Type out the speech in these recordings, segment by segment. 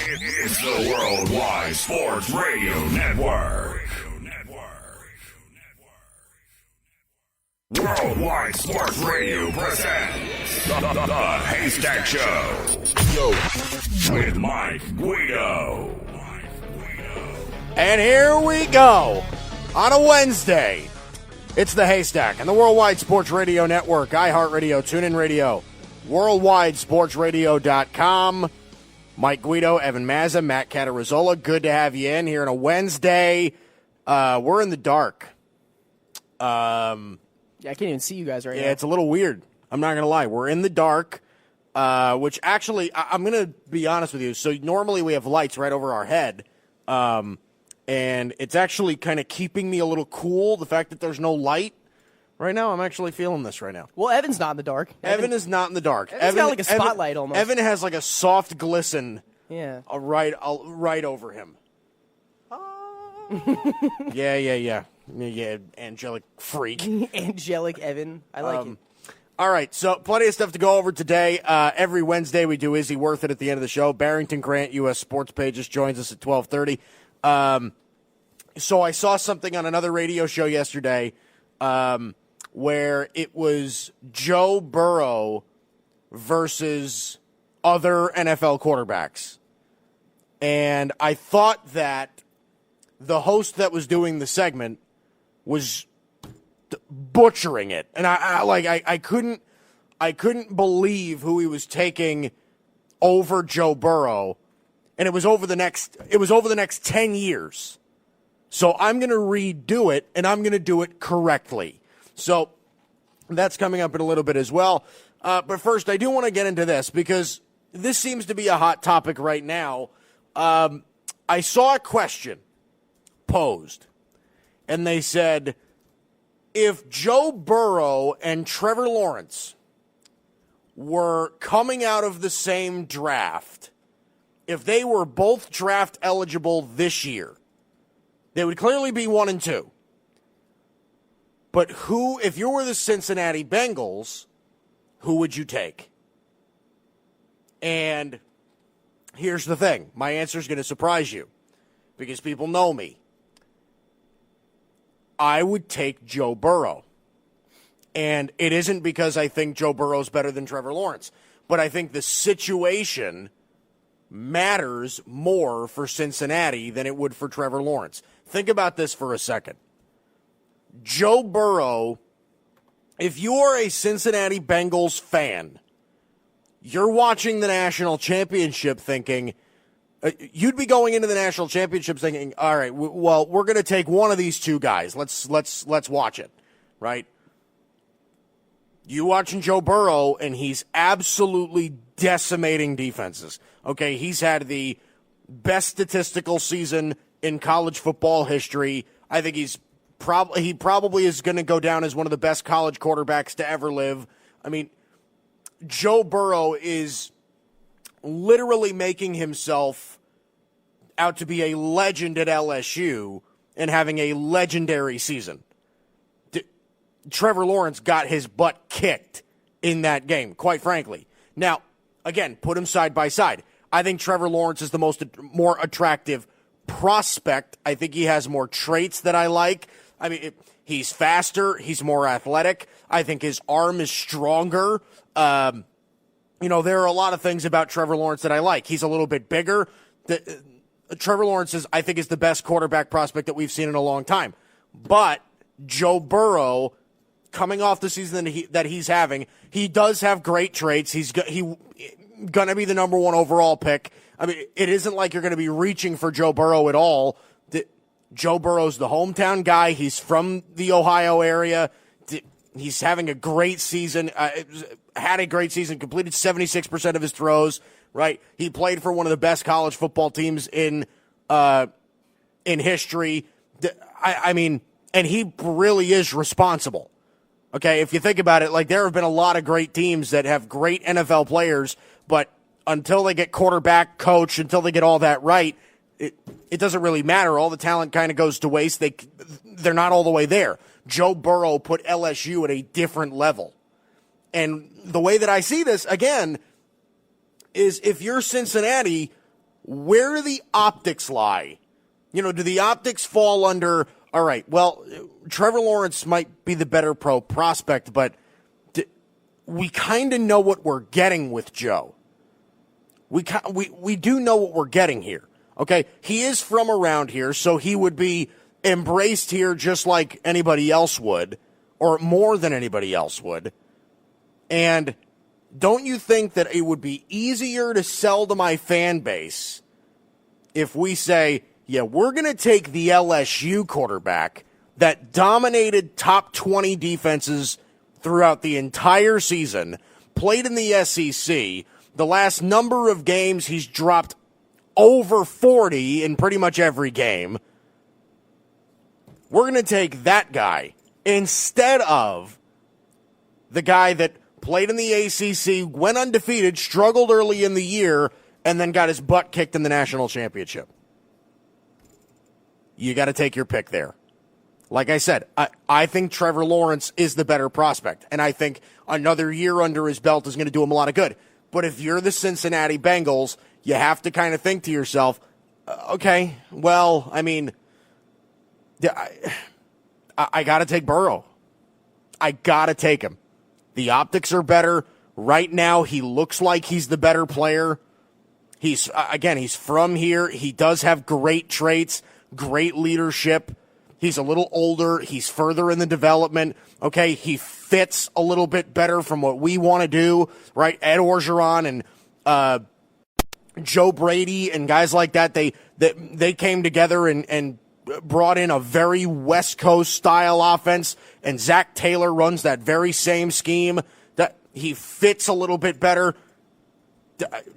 It's the Worldwide Sports Radio Network. Worldwide Sports Radio presents the Haystack Show. With Mike Guido. And here we go on a Wednesday. It's the Haystack and the Worldwide Sports Radio Network, iHeartRadio, TuneIn Radio, WorldwideSportsRadio.com. Mike Guido, Evan Mazza, Matt Catarizola. Good to have you in here on a Wednesday. We're in the dark. Yeah, I can't even see you guys right now. Yeah, it's a little weird. I'm not going to lie. We're in the dark, which actually, I'm going to be honest with you. So normally we have lights right over our head, and it's actually kind of keeping me a little cool, the fact that there's no light. Right now, I'm actually feeling this right now. Well, Evan's not in the dark. Evan is not in the dark. Evan's got like a spotlight almost. Evan has like a soft glisten right over him. Yeah, angelic freak. Angelic Evan. I like it. All right, so plenty of stuff to go over today. Every Wednesday we do Is He Worth It at the end of the show. Barrington Grant, U.S. Sports Pages, joins us at 12:30. So I saw something on another radio show yesterday where it was Joe Burrow versus other NFL quarterbacks. And I thought that the host that was doing the segment was butchering it, and I couldn't believe who he was taking over Joe Burrow, and it was over the next 10 years. So I'm going to redo it, and I'm going to do it correctly. So that's coming up in a little bit as well. But first, I do want to get into this because this seems to be a hot topic right now. I saw a question posed, and they said, if Joe Burrow and Trevor Lawrence were coming out of the same draft, if they were both draft eligible this year, they would clearly be 1 and 2. But who, if you were the Cincinnati Bengals, who would you take? And here's the thing. My answer is going to surprise you because people know me. I would take Joe Burrow. And it isn't because I think Joe Burrow's better than Trevor Lawrence, but I think the situation matters more for Cincinnati than it would for Trevor Lawrence. Think about this for a second. Joe Burrow, if you are a Cincinnati Bengals fan, you're watching the national championship thinking, you'd be going into the national championship thinking, all right, well, we're going to take one of these two guys. Let's watch it, right? You watching Joe Burrow, and he's absolutely decimating defenses. Okay, he's had the best statistical season in college football history. I think he probably is going to go down as one of the best college quarterbacks to ever live. I mean, Joe Burrow is literally making himself out to be a legend at LSU and having a legendary season. Trevor Lawrence got his butt kicked in that game, quite frankly. Now, again, put him side by side. I think Trevor Lawrence is the more attractive prospect. I think he has more traits that I like. I mean, he's faster. He's more athletic. I think his arm is stronger. There are a lot of things about Trevor Lawrence that I like. He's a little bit bigger. Trevor Lawrence is the best quarterback prospect that we've seen in a long time. But Joe Burrow, coming off the season that he's having, he does have great traits. He's going to be the number 1 overall pick. I mean, it isn't like you're going to be reaching for Joe Burrow at all. Joe Burrow's the hometown guy. He's from the Ohio area. He's having a great season. Had a great season. Completed 76% of his throws. Right, he played for one of the best college football teams in history. I mean, and he really is responsible. Okay, if you think about it, like there have been a lot of great teams that have great NFL players, but until they get quarterback, coach, until they get all that right, it doesn't really matter. All the talent kind of goes to waste. They're not all the way there. Joe Burrow put LSU at a different level. And the way that I see this, again, is if you're Cincinnati, where do the optics lie? Do the optics fall under, all right, well, Trevor Lawrence might be the better pro prospect, but we kind of know what we're getting with Joe. We do know what we're getting here. Okay, he is from around here, so he would be embraced here just like anybody else would, or more than anybody else would. And don't you think that it would be easier to sell to my fan base if we say, yeah, we're going to take the LSU quarterback that dominated top 20 defenses throughout the entire season, played in the SEC, the last number of games he's dropped over 40 in pretty much every game. We're going to take that guy instead of the guy that played in the ACC, went undefeated, struggled early in the year, and then got his butt kicked in the national championship. You got to take your pick there. Like I said, I think Trevor Lawrence is the better prospect, and I think another year under his belt is going to do him a lot of good. But if you're the Cincinnati Bengals, you have to kind of think to yourself, okay, well, I mean, I got to take Burrow. I got to take him. The optics are better. Right now, he looks like he's the better player. He's from here. He does have great traits, great leadership. He's a little older. He's further in the development. Okay, he fits a little bit better from what we want to do, right? Ed Orgeron and Joe Brady and guys like that, they came together and brought in a very West Coast style offense, and Zach Taylor runs that very same scheme. That he fits a little bit better.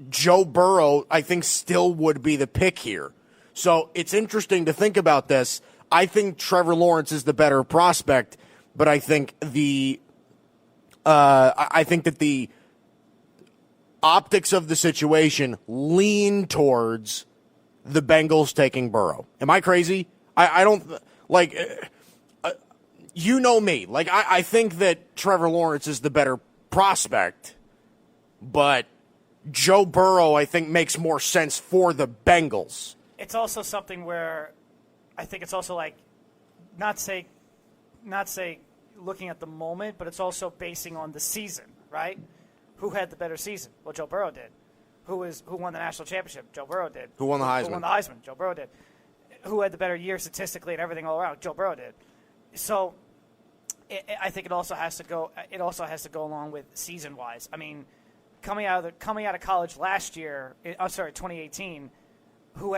Joe Burrow, I think, still would be the pick here. So it's interesting to think about this. I think Trevor Lawrence is the better prospect, but I think that the optics of the situation lean towards the Bengals taking Burrow. Am I crazy? I don't like. You know me. Like I think that Trevor Lawrence is the better prospect, but Joe Burrow I think makes more sense for the Bengals. It's also something where I think it's also like not say looking at the moment, but it's also basing on the season, right? Who had the better season? Well, Joe Burrow did. Who won the national championship? Joe Burrow did. Who won the Heisman? Who won the Heisman? Joe Burrow did. Who had the better year statistically and everything all around? Joe Burrow did. So I think it also has to go. It also has to go along with season wise. I mean, coming out of college last year, 2018. Who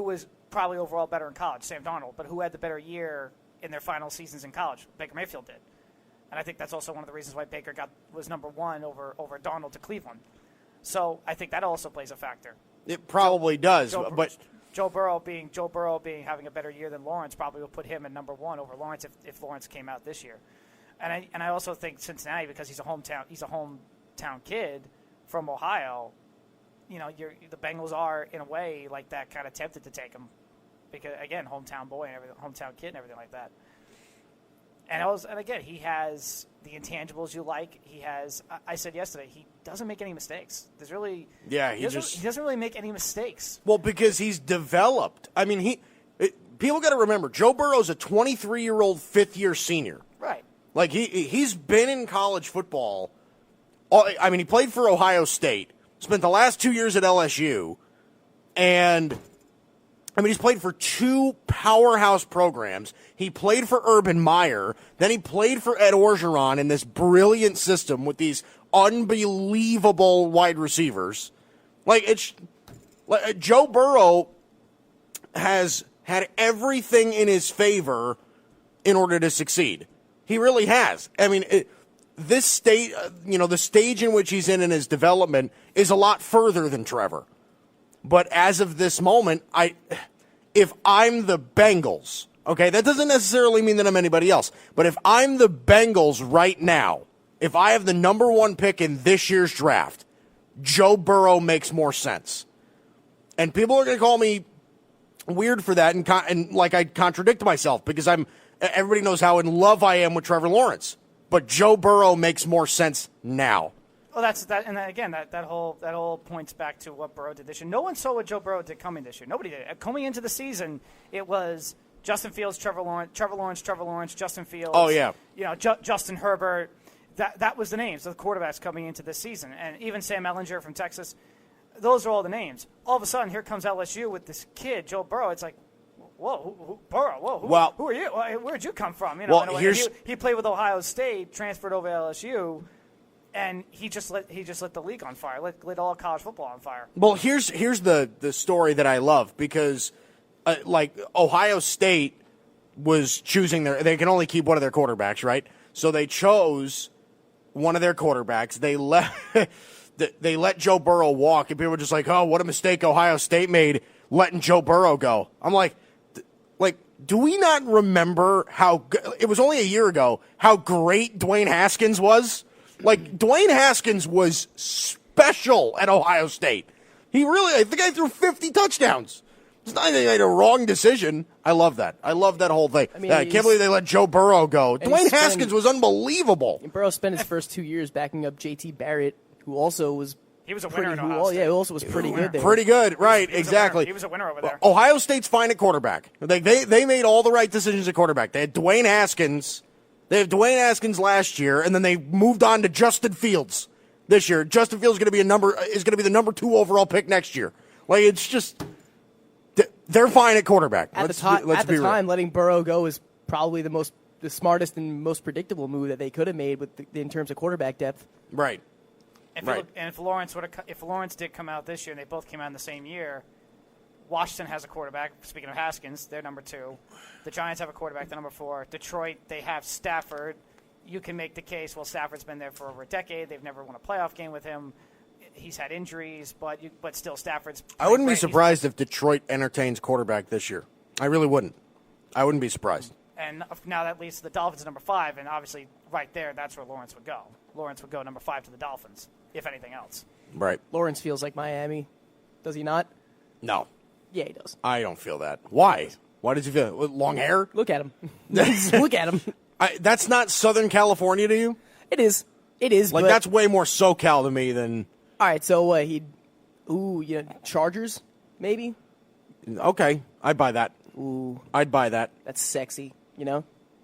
was probably overall better in college? Sam Darnold. But who had the better year in their final seasons in college? Baker Mayfield did. And I think that's also one of the reasons why Baker was number one over Darnold to Cleveland. So I think that also plays a factor. It probably does. But Joe Burrow being having a better year than Lawrence probably will put him at number one over Lawrence if Lawrence came out this year. And I also think Cincinnati, because he's a hometown kid from Ohio. You know, the Bengals are in a way like that, kind of tempted to take him because again, hometown boy and everything, hometown kid and everything like that. And again, he has the intangibles you like. He has. I said yesterday, he doesn't make any mistakes. He doesn't really make any mistakes. Well, because he's developed. I mean, people got to remember, Joe Burrow's a 23-year-old fifth-year senior. Right. Like he's been in college football. I mean, he played for Ohio State. Spent the last 2 years at LSU, and I mean, he's played for two powerhouse programs. He played for Urban Meyer, then he played for Ed Orgeron in this brilliant system with these unbelievable wide receivers. Joe Burrow has had everything in his favor in order to succeed. He really has. I mean, the stage in which he's in his development is a lot further than Trevor. But as of this moment, if I'm the Bengals, okay, that doesn't necessarily mean that I'm anybody else, but if I'm the Bengals right now, if I have the number one pick in this year's draft, Joe Burrow makes more sense. And people are going to call me weird for that and like I contradict myself because everybody knows how in love I am with Trevor Lawrence. But Joe Burrow makes more sense now. Well, that's that, and then again, that whole points back to what Burrow did this year. No one saw what Joe Burrow did coming this year. Nobody did. Coming into the season, it was Justin Fields, Trevor Lawrence, Justin Fields. Oh yeah. Justin Herbert. That was the names of the quarterbacks coming into this season, and even Sam Ehlinger from Texas. Those are all the names. All of a sudden, here comes LSU with this kid, Joe Burrow. It's like, whoa, Burrow, whoa, who are you? Where'd you come from? He played with Ohio State, transferred over to LSU. And he just lit the league on fire, lit all college football on fire. Well, here's the story that I love because, Ohio State was choosing they can only keep one of their quarterbacks, right? So they chose one of their quarterbacks. They let Joe Burrow walk, and people were just like, "Oh, what a mistake Ohio State made letting Joe Burrow go." I'm like, do we not remember it was only a year ago how great Dwayne Haskins was? Dwayne Haskins was special at Ohio State. I think I threw 50 touchdowns. It's not anything like a wrong decision. I love that. I love that whole thing. I can't believe they let Joe Burrow go. Dwayne Haskins was unbelievable. Burrow spent his first 2 years backing up J.T. Barrett, who also was He was a winner in Ohio State. Yeah, he also was pretty good there. Pretty good, right, exactly. He was a winner over there. Ohio State's fine at quarterback. They made all the right decisions at quarterback. They had Dwayne Haskins. They had Dwayne Haskins last year, and then they moved on to Justin Fields this year. Justin Fields is going to be the number 2 overall pick next year. It's just they're fine at quarterback. At the time, letting Burrow go is probably the smartest and most predictable move that they could have made in terms of quarterback depth. Right. If Lawrence did come out this year, and they both came out in the same year, Washington has a quarterback. Speaking of Haskins, they're number 2. The Giants have a quarterback, they're number 4. Detroit, they have Stafford. You can make the case, well, Stafford's been there for over a decade. They've never won a playoff game with him. He's had injuries, but still Stafford's. I wouldn't be surprised if Detroit entertains quarterback this year. I really wouldn't. I wouldn't be surprised. And now that leads to the Dolphins number 5, and obviously right there, that's where Lawrence would go. Lawrence would go number 5 to the Dolphins, if anything else. Right. Lawrence feels like Miami. Does he not? No. Yeah, he does. I don't feel that. Why? Why does he feel it? Long hair? Look at him. Look at him. That's not Southern California to you? It is. It is. That's way more SoCal to me than... All right, so Chargers, maybe? Okay, I'd buy that. Ooh. I'd buy that. That's sexy,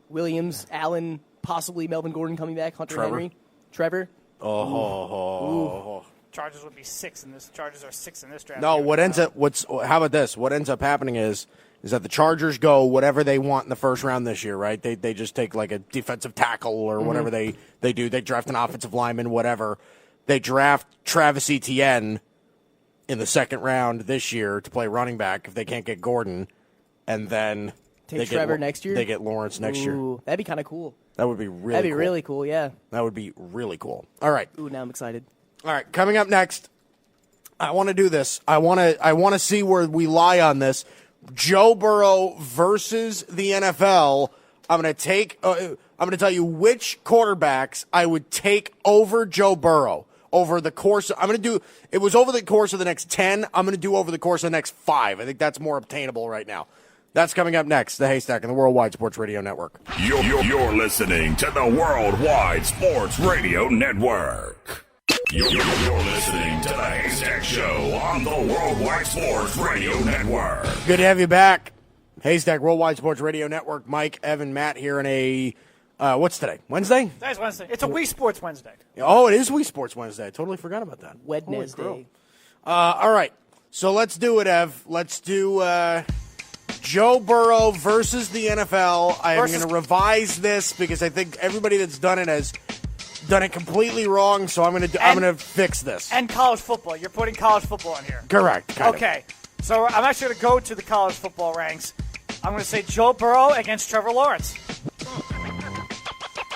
Williams, Allen, possibly Melvin Gordon coming back, Hunter Henry. Trevor. Oh. Chargers would be 6 in this. Chargers are 6 in this draft. No, how about this? What ends up happening is that the Chargers go whatever they want in the first round this year, right? They just take a defensive tackle or whatever they do. They draft an offensive lineman, whatever. They draft Travis Etienne in the second round this year to play running back if they can't get Gordon, and then take Trevor next year. They get Lawrence next year. That'd be kind of cool. That would be really. That'd be cool. really cool. Yeah. That would be really cool. All right. Ooh, now I'm excited. All right, coming up next, I want to do this. I want to see where we lie on this. Joe Burrow versus the NFL. I'm going to tell you which quarterbacks I would take over Joe Burrow over the course. It was over the course of the next 10. I'm going to do over the course of the next 5. I think that's more obtainable right now. That's coming up next. The Haystack and the Worldwide Sports Radio Network. You're listening to the Worldwide Sports Radio Network. You're listening to the Haystack Show on the Worldwide Sports Radio Network. Good to have you back. Haystack, Worldwide Sports Radio Network. Mike, Evan, Matt here in a, what's today? Wednesday? Today's Wednesday. It's a Wii Sports Wednesday. Oh, it is Wii Sports Wednesday. I totally forgot about that. Wednesday. All right. So let's do it, Ev. Let's do Joe Burrow versus the NFL. I am going to revise this because I think everybody that's done it has done it completely wrong, so I'm gonna fix this. And college football. You're putting college football in here. Correct. Okay. So I'm actually going to go to the college football ranks. I'm going to say Joe Burrow against Trevor Lawrence.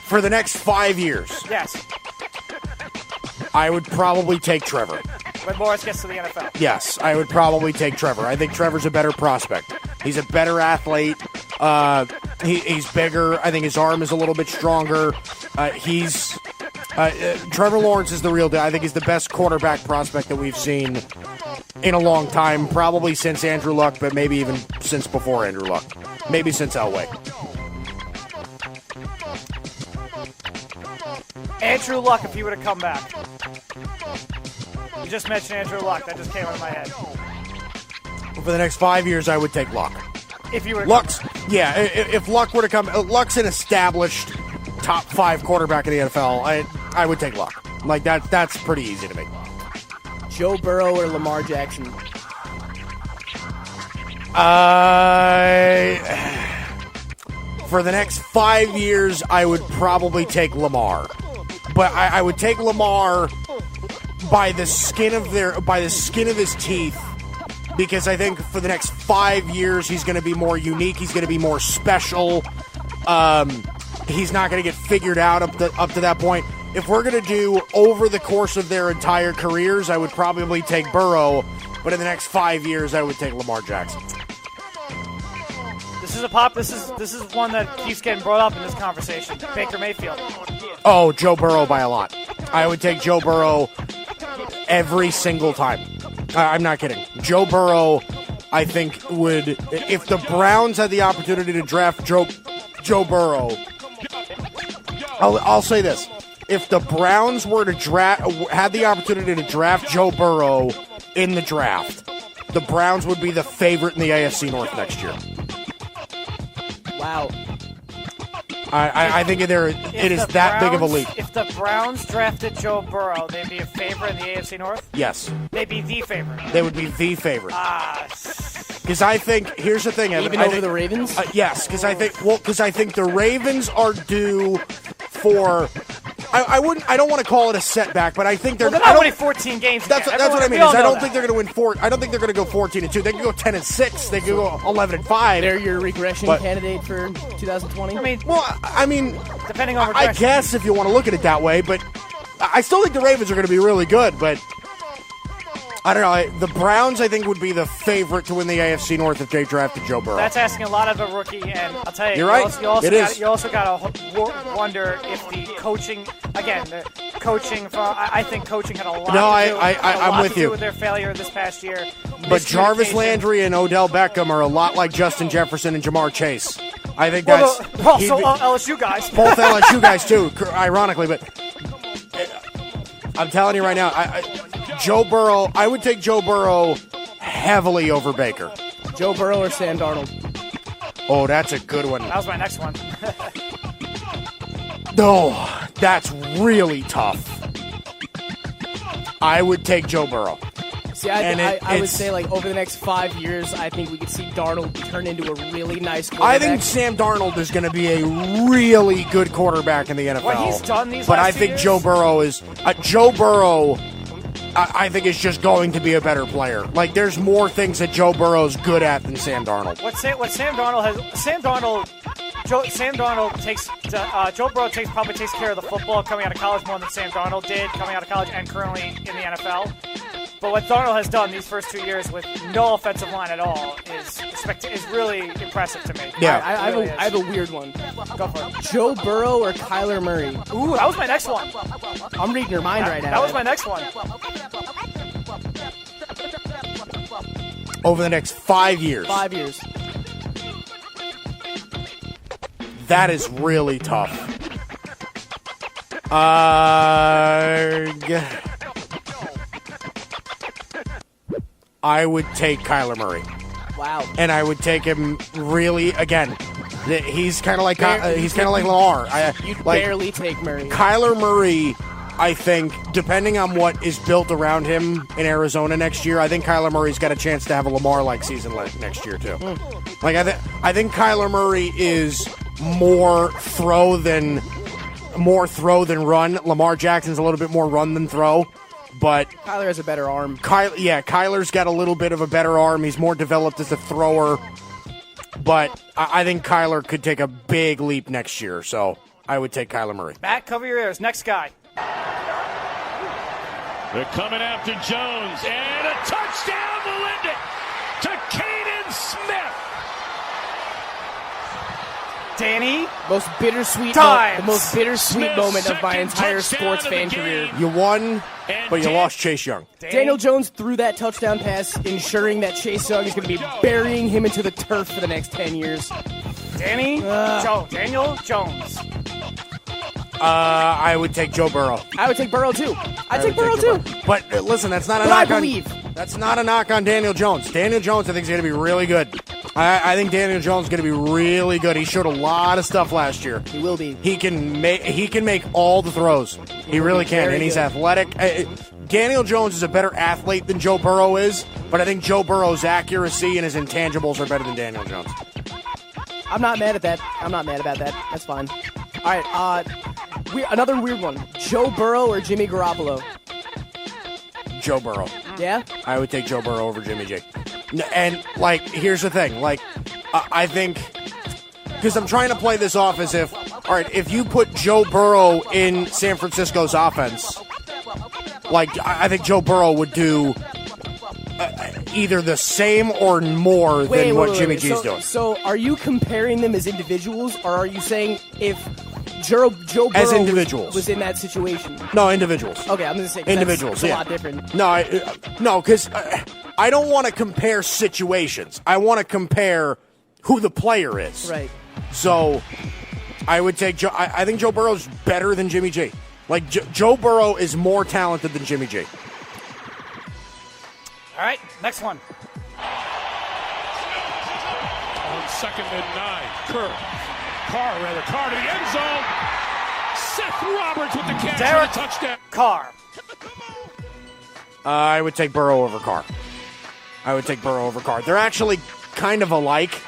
For the next 5 years. Yes. I would probably take Trevor. When Lawrence gets to the NFL. Yes, I would probably take Trevor. I think Trevor's a better prospect. He's a better athlete. He's bigger. I think his arm is a little bit stronger. Trevor Lawrence is the real deal. I think he's the best quarterback prospect that we've seen in a long time, probably since Andrew Luck, but maybe even since before Andrew Luck. Maybe since Elway. Andrew Luck, if he would have come back. You just mentioned Andrew Luck. That just came out of my head. For the next 5 years, I would take Luck. If you were Luck's, yeah, if Luck were to come, Luck's an established top 5 quarterback in the NFL. I would take Luck. Like that's pretty easy to me. Joe Burrow or Lamar Jackson? For the next 5 years, I would probably take Lamar, but I would take Lamar by the skin of his teeth, because I think for the next 5 years he's going to be more unique. He's going to be more special. He's not going to get figured out up to that point. If we're going to do over the course of their entire careers, I would probably take Burrow, but in the next 5 years, I would take Lamar Jackson. This is one that keeps getting brought up in this conversation. Baker Mayfield. Oh, Joe Burrow by a lot. I would take Joe Burrow every single time. I'm not kidding. Joe Burrow, I think, would, if the Browns had the opportunity to draft Joe Burrow, I'll say this. If the Browns were to had the opportunity to draft Joe Burrow in the draft, the Browns would be the favorite in the AFC North next year. Wow. I think it is that big of a leap. If the Browns drafted Joe Burrow, they'd be a favorite in the AFC North? Yes. They'd be the favorite. They would be the favorite. Because I think, here's the thing. Even over the Ravens? Yes, because I think the Ravens are due for... I don't want to call it a setback, but I think they're. Well, they're not winning 14 games. That's what I mean. I don't think they're going to win 4. I don't think they're going to go 14-2. They can go 10-6. They can go 11-5. They're your regression candidate for 2020. I mean, depending on regression. I guess if you want to look at it that way, but I still think the Ravens are going to be really good. But I don't know. The Browns, I think, would be the favorite to win the AFC North if they drafted Joe Burrow. That's asking a lot of a rookie, and I'll tell you, you're right. You also got to wonder if the coaching, I think coaching had a lot to do with their failure this past year. But Jarvis Landry and Odell Beckham are a lot like Justin Jefferson and Jamar Chase. I think that's... LSU guys. Both LSU guys, too, ironically, but... I'm telling you right now, Joe Burrow, I would take Joe Burrow heavily over Baker. Joe Burrow or Sam Darnold? Oh, that's a good one. That was my next one. No, that's really tough. I would take Joe Burrow. See, I would say, like, over the next 5 years, I think we could see Darnold turn into a really nice quarterback. I think Sam Darnold is going to be a really good quarterback in the NFL. What he's done these but last I think years? Joe Burrow is... Joe Burrow, I think, is just going to be a better player. Like, there's more things that Joe Burrow's good at than Sam Darnold. What Sam Darnold has... Joe Burrow probably takes care of the football coming out of college more than Sam Darnold did coming out of college and currently in the NFL. But what Darnold has done these first 2 years with no offensive line at all is really impressive to me. Yeah, I have a weird one. Go for it. Joe Burrow or Kyler Murray? Ooh, that was my next one. I'm reading your mind right now. That was my next one. Over the next 5 years. 5 years. That is really tough. I would take Kyler Murray. Wow. And I would take him really, again, he's kind of like Lamar. You'd barely take Murray. Kyler Murray, I think, depending on what is built around him in Arizona next year, I think Kyler Murray's got a chance to have a Lamar-like season next year, too. Like, I think Kyler Murray is more throw than run. Lamar Jackson's a little bit more run than throw. But Kyler has a better arm. Kyler's got a little bit of a better arm. He's more developed as a thrower. But I think Kyler could take a big leap next year. So I would take Kyler Murray. Matt, cover your ears. Next guy. They're coming after Jones. And a touchdown will end it to Kaden Smith. Danny. Most bittersweet moment of my entire sports fan career. You won, but you lost Chase Young. Daniel Jones threw that touchdown pass, ensuring that Chase Young is going to be burying him into the turf for the next 10 years. Daniel Jones. I would take Joe Burrow. I would take Burrow too. I'd take Burrow too. But listen, that's not a But I knock on. believe. That's not a knock on Daniel Jones. Daniel Jones, I think, is going to be really good. I think Daniel Jones is going to be really good. He showed a lot of stuff last year. He will be. He can make all the throws. He really can, and he's good. athletic. Daniel Jones is a better athlete than Joe Burrow is, but I think Joe Burrow's accuracy and his intangibles are better than Daniel Jones. I'm not mad at that. I'm not mad about that. That's fine. All right. Another weird one. Joe Burrow or Jimmy Garoppolo? Joe Burrow. Yeah? I would take Joe Burrow over Jimmy G. And, here's the thing. I think, because I'm trying to play this off as if, all right, if you put Joe Burrow in San Francisco's offense, I think Joe Burrow would do either the same or more than what Jimmy G's doing. So are you comparing them as individuals, or are you saying if Joe Burrow as individuals was in that situation? No, individuals. Okay, I'm going to say individuals. That's yeah, a lot different. No, because I don't want to compare situations. I want to compare who the player is. Right. So I would take Joe. I think Joe Burrow's better than Jimmy G. Joe Burrow is more talented than Jimmy G. All right, next one. On 2nd and 9, Carr to the end zone. Seth Roberts with the catch Derek for the touchdown. Carr. I would take Burrow over Carr. They're actually kind of alike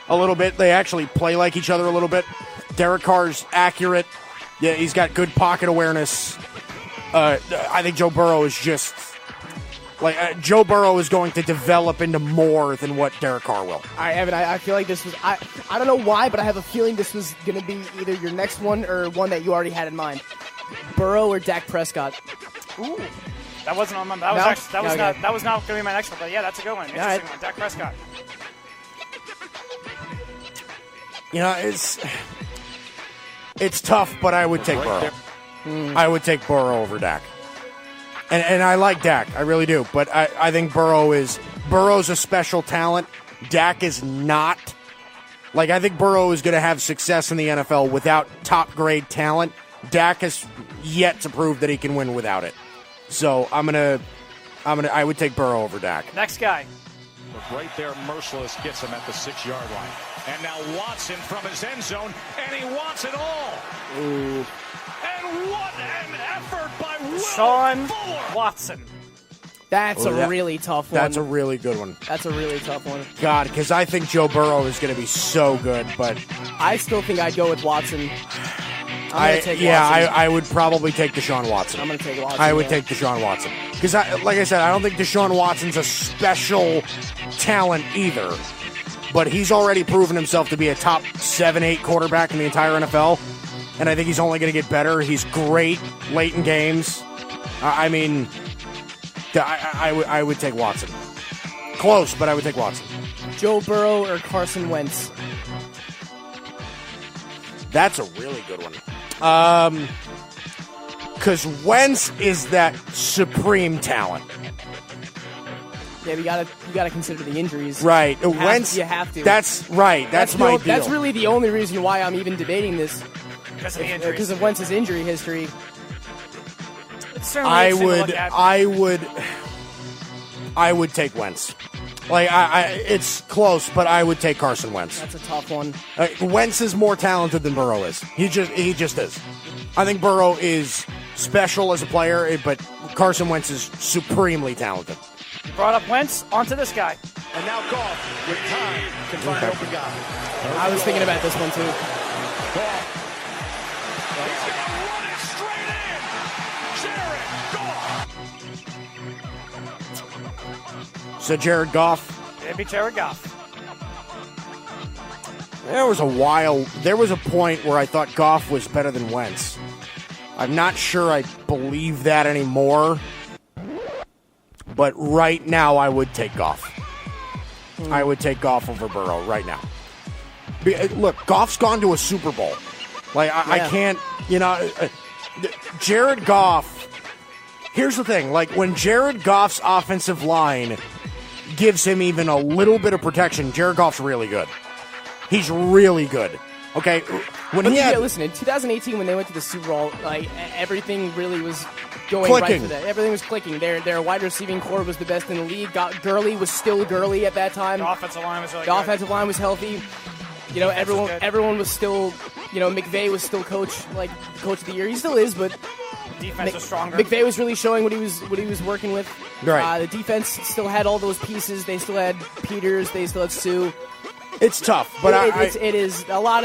a little bit. They actually play like each other a little bit. Derek Carr's accurate. Yeah, he's got good pocket awareness. I think Joe Burrow is just... Joe Burrow is going to develop into more than what Derek Carr will. All right, Evan, I feel like this was... I don't know why, but I have a feeling this was going to be either your next one or one that you already had in mind. Burrow or Dak Prescott? Ooh. That wasn't on my... That was not going to be my next one, but yeah, that's a good one. Interesting one. Dak Prescott. It's tough, but I would take Burrow. I would take Burrow over Dak. And I like Dak, I really do. But I think Burrow's a special talent. Dak is not. I think Burrow is going to have success in the NFL without top-grade talent. Dak has yet to prove that he can win without it. So I would take Burrow over Dak. Next guy. Right there, Merciless gets him at the 6-yard line. And now Watson from his end zone, and he wants it all. Ooh. And what an effort by Will Sean Fuller. Watson. That's a really tough one. That's a really good one. That's a really tough one. God, because I think Joe Burrow is going to be so good, but... I still think I'd go with Watson. I'm going to take Watson. I would probably take Deshaun Watson. I'm going to take Watson. I would take Deshaun Watson. Because, like I said, I don't think Deshaun Watson's a special talent either. But he's already proven himself to be a top 7-8 quarterback in the entire NFL. And I think he's only going to get better. He's great late in games. I would take Watson. Close, but I would take Watson. Joe Burrow or Carson Wentz? That's a really good one. Because Wentz is that supreme talent. Yeah, you gotta consider the injuries. Right. Wentz. You have to. That's right. That's my deal. That's really the only reason why I'm even debating this. Because of the injuries. Because of Wentz's injury history. It's certainly interesting to look at. I would take Wentz. It's close, but I would take Carson Wentz. That's a tough one. Wentz is more talented than Burrow is. He just is. I think Burrow is special as a player, but Carson Wentz is supremely talented. You brought up Wentz, onto this guy. And now Goff with time can find open guy. I was thinking about this one too. Goff. He's going to run it straight in. Jared Goff. So Jared Goff. It'd be Jared Goff. There was a point where I thought Goff was better than Wentz. I'm not sure I believe that anymore. But right now, I would take Goff. I would take Goff over Burrow right now. Look, Goff's gone to a Super Bowl. I can't, Jared Goff. Here's the thing. When Jared Goff's offensive line gives him even a little bit of protection, Jared Goff's really good. He's really good. Okay, when But he had listen, in 2018 when they went to the Super Bowl, like everything really was going Clicking. right for that. Everything was clicking. Their wide receiving core was the best in the league. Gurley was still Gurley at that time. The offensive line was really The good. offensive line was healthy. You know, everyone was still, you know, McVay was still coach of the year. He still is, but Defense was stronger. McVay was really showing what he was working with. Right. The defense still had all those pieces. They still had Peters. They still had Sue. it's tough, but It is a lot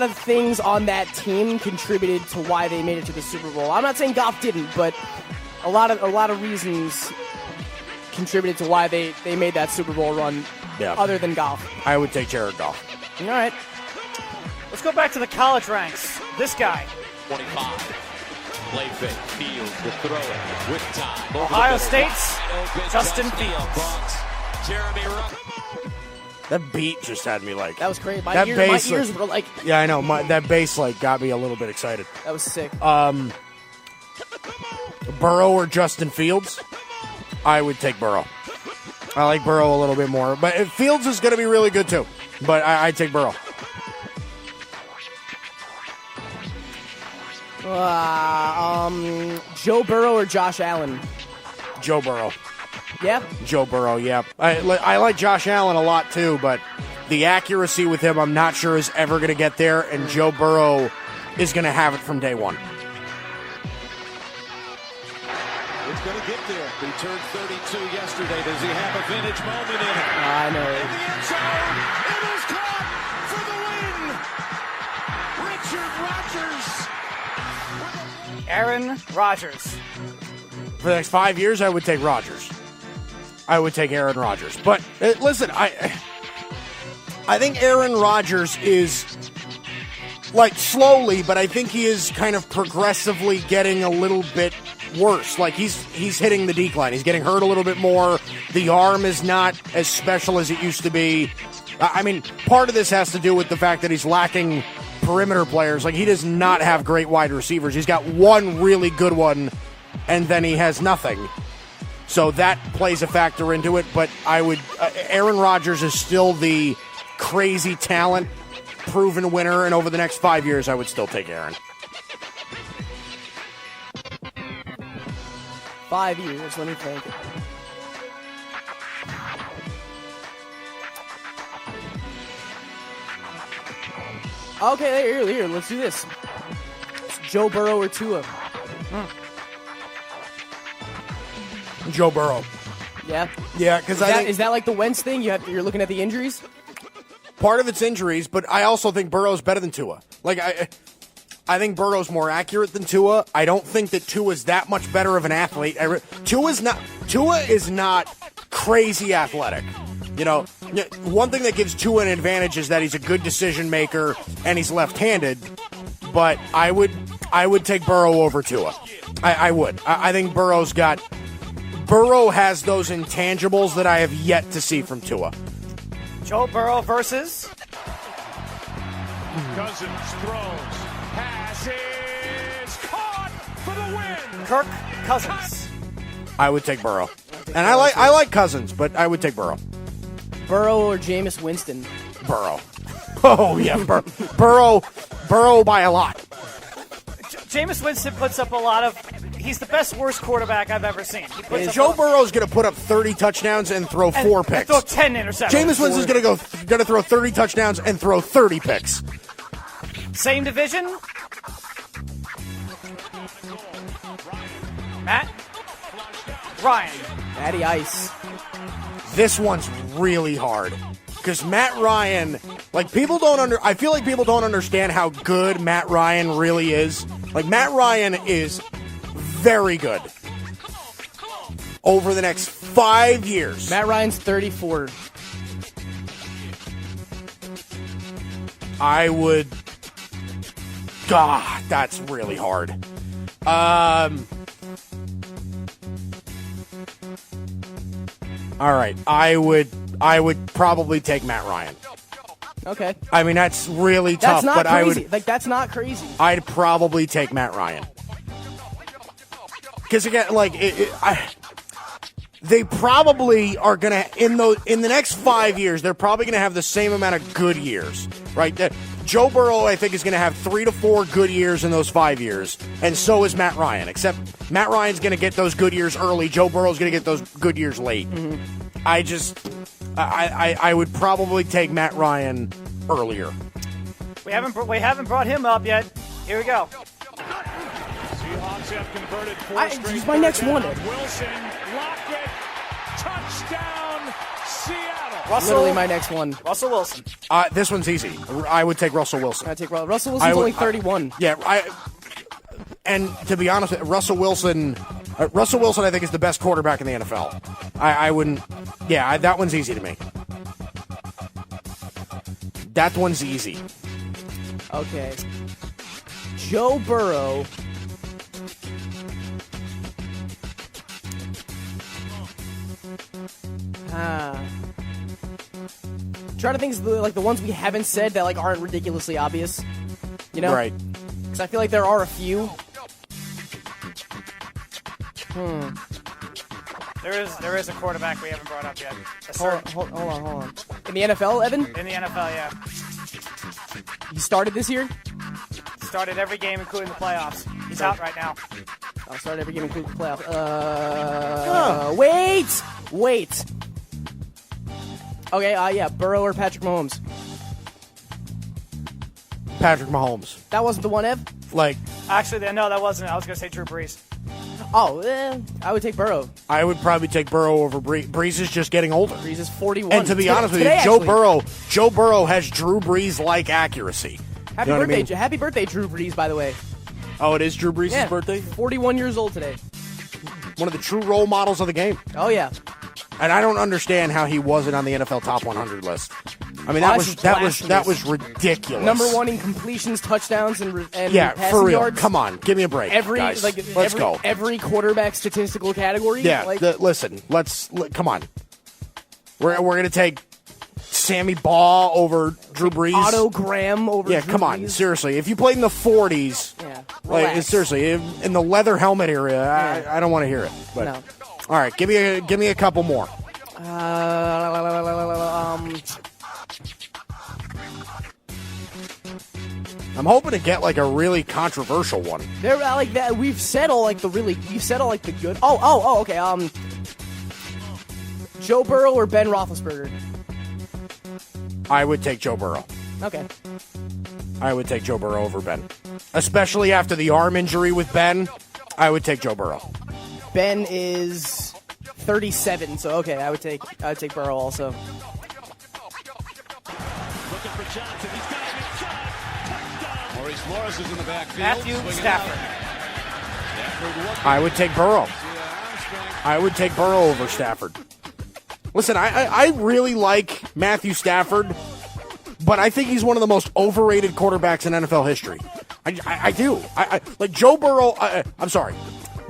of things on that team contributed to why they made it to the Super Bowl. I'm not saying Goff didn't, but a lot of reasons contributed to why they made that Super Bowl run. Yeah. Other than Goff. I would take Jared Goff. All right. Let's go back to the college ranks. This guy. 25. Play fake. Fields to throw it with time. Ohio State's Justin Fields. Jeremy Ruck. That beat just had me like. That was great. My That ears bass, were like, Yeah, I know. That bass like got me a little bit excited. that was sick. Burrow or Justin Fields? I would take Burrow. I like Burrow a little bit more, but Fields is going to be really good too. But I'd take Burrow. Joe Burrow or Josh Allen? Joe Burrow. Yeah. Joe Burrow, yeah. I like Josh Allen a lot too, but the accuracy with him I'm not sure is ever going to get there, and Joe Burrow is going to have it from day one. It's going to get there. He turned 32 yesterday. Does he have a vintage moment in it? I know. In the end zone, it is caught for the win. Richard Rodgers. Aaron Rodgers. For the next 5 years, I would take Rodgers. I would take Aaron Rodgers. But listen, I think Aaron Rodgers is like slowly, but I think he is kind of progressively getting a little bit worse. Like he's hitting the decline. He's getting hurt a little bit more. The arm is not as special as it used to be. I mean, part of this has to do with the fact that he's lacking perimeter players. Like he does not have great wide receivers. He's got one really good one, and then he has nothing. So that plays a factor into it. But I would Aaron Rodgers is still the crazy talent, proven winner, and over the next 5 years, I would still take Aaron. 5 years, let me think. Okay, here, let's do this. It's Joe Burrow or Tua? Joe Burrow. Yeah. Yeah, because Is that like the Wentz thing? You're looking at the injuries? part of it's injuries, but I also think Burrow's better than Tua. Like, I think Burrow's more accurate than Tua. I don't think that Tua's that much better of an athlete. Tua is not crazy athletic. You know, one thing that gives Tua an advantage is that he's a good decision maker and he's left-handed. But I would take Burrow over Tua. I would. I think Burrow has those intangibles that I have yet to see from Tua. Joe Burrow versus Cousins throws, passes, caught for the win. Kirk Cousins. I would take Burrow. And I like Cousins, but I would take Burrow. Burrow or Jameis Winston? Burrow. Oh, yeah, Burrow by a lot. Jameis Winston puts up a lot of... He's the best worst quarterback I've ever seen. Joe Burrow's going to put up 30 touchdowns and throw 4 picks. And throw 10 interceptions. Jameis Winston's going to throw 30 touchdowns and throw 30 picks. Same division. Matt Ryan. Matty Ice. This one's really hard because Matt Ryan, I feel like people don't understand how good Matt Ryan really is. Like, Matt Ryan is very good over the next 5 years. Matt Ryan's 34. I would. God, that's really hard. All right, I would probably take Matt Ryan. Okay. I mean, that's really tough, That's not but crazy. That's not crazy. I'd probably take Matt Ryan. Because again, they probably are gonna in the next 5 years, they're probably gonna have the same amount of good years, right? Joe Burrow, I think, is going to have 3 to 4 good years in those 5 years, and so is Matt Ryan, except Matt Ryan's going to get those good years early. Joe Burrow's going to get those good years late. I would probably take Matt Ryan earlier. We haven't brought him up yet. Here we go. Seahawks have converted 4 straight. He's my next one. Wilson, Lockett, touchdown, Seattle. Literally my next one. Russell Wilson. This one's easy. I would take Russell Wilson. I take Russell Wilson's only 31. And to be honest, Russell Wilson, I think, is the best quarterback in the NFL. I wouldn't. Yeah, that one's easy to me. That one's easy. Okay. Joe Burrow. Trying to think of the ones we haven't said that aren't ridiculously obvious. You know? Right. Because I feel like there are a few. There is a quarterback we haven't brought up yet. Hold on. In the NFL, Evan? In the NFL, yeah. He started this year? Started every game, including the playoffs. He's out right now. I'll start every game, including the playoffs. Wait. Okay, yeah, Burrow or Patrick Mahomes? Patrick Mahomes. That wasn't the one, Ev? Actually, no, that wasn't. I was going to say Drew Brees. I would take Burrow. I would probably take Burrow over Brees. Brees is just getting older. Brees is 41. And to be honest with you, Joe Burrow has Drew Brees-like accuracy. Happy birthday, Happy birthday, Drew Brees, by the way. Oh, it is Drew Brees' birthday? 41 years old today. One of the true role models of the game. Oh, yeah. And I don't understand how he wasn't on the NFL Top 100 list. I mean, that was ridiculous. Number 1 in completions, touchdowns, and yeah, for real. yards. Come on, give me a break, guys. Let's go. Every quarterback statistical category. Yeah, listen. Come on. We're gonna take Sammy Baugh over Drew Brees. Otto Graham over. Yeah, Drew come on. Brees. Seriously, if you played in the 40s, seriously, in the leather helmet area, I don't want to hear it. But no. All right, give me a couple more. I'm hoping to get a really controversial one. They're like that. We've said all the good. Okay. Joe Burrow or Ben Roethlisberger? I would take Joe Burrow. Okay. I would take Joe Burrow over Ben, especially after the arm injury with Ben. I would take Joe Burrow. Ben is 37, so okay, I would take Burrow also. Looking for Johnson. He's got a good shot. Touchdown. Maurice Flores is in the backfield. Matthew Stafford. I would take Burrow. I would take Burrow over Stafford. Listen, I really like Matthew Stafford, but I think he's one of the most overrated quarterbacks in NFL history. I do. I like Joe Burrow. I'm sorry.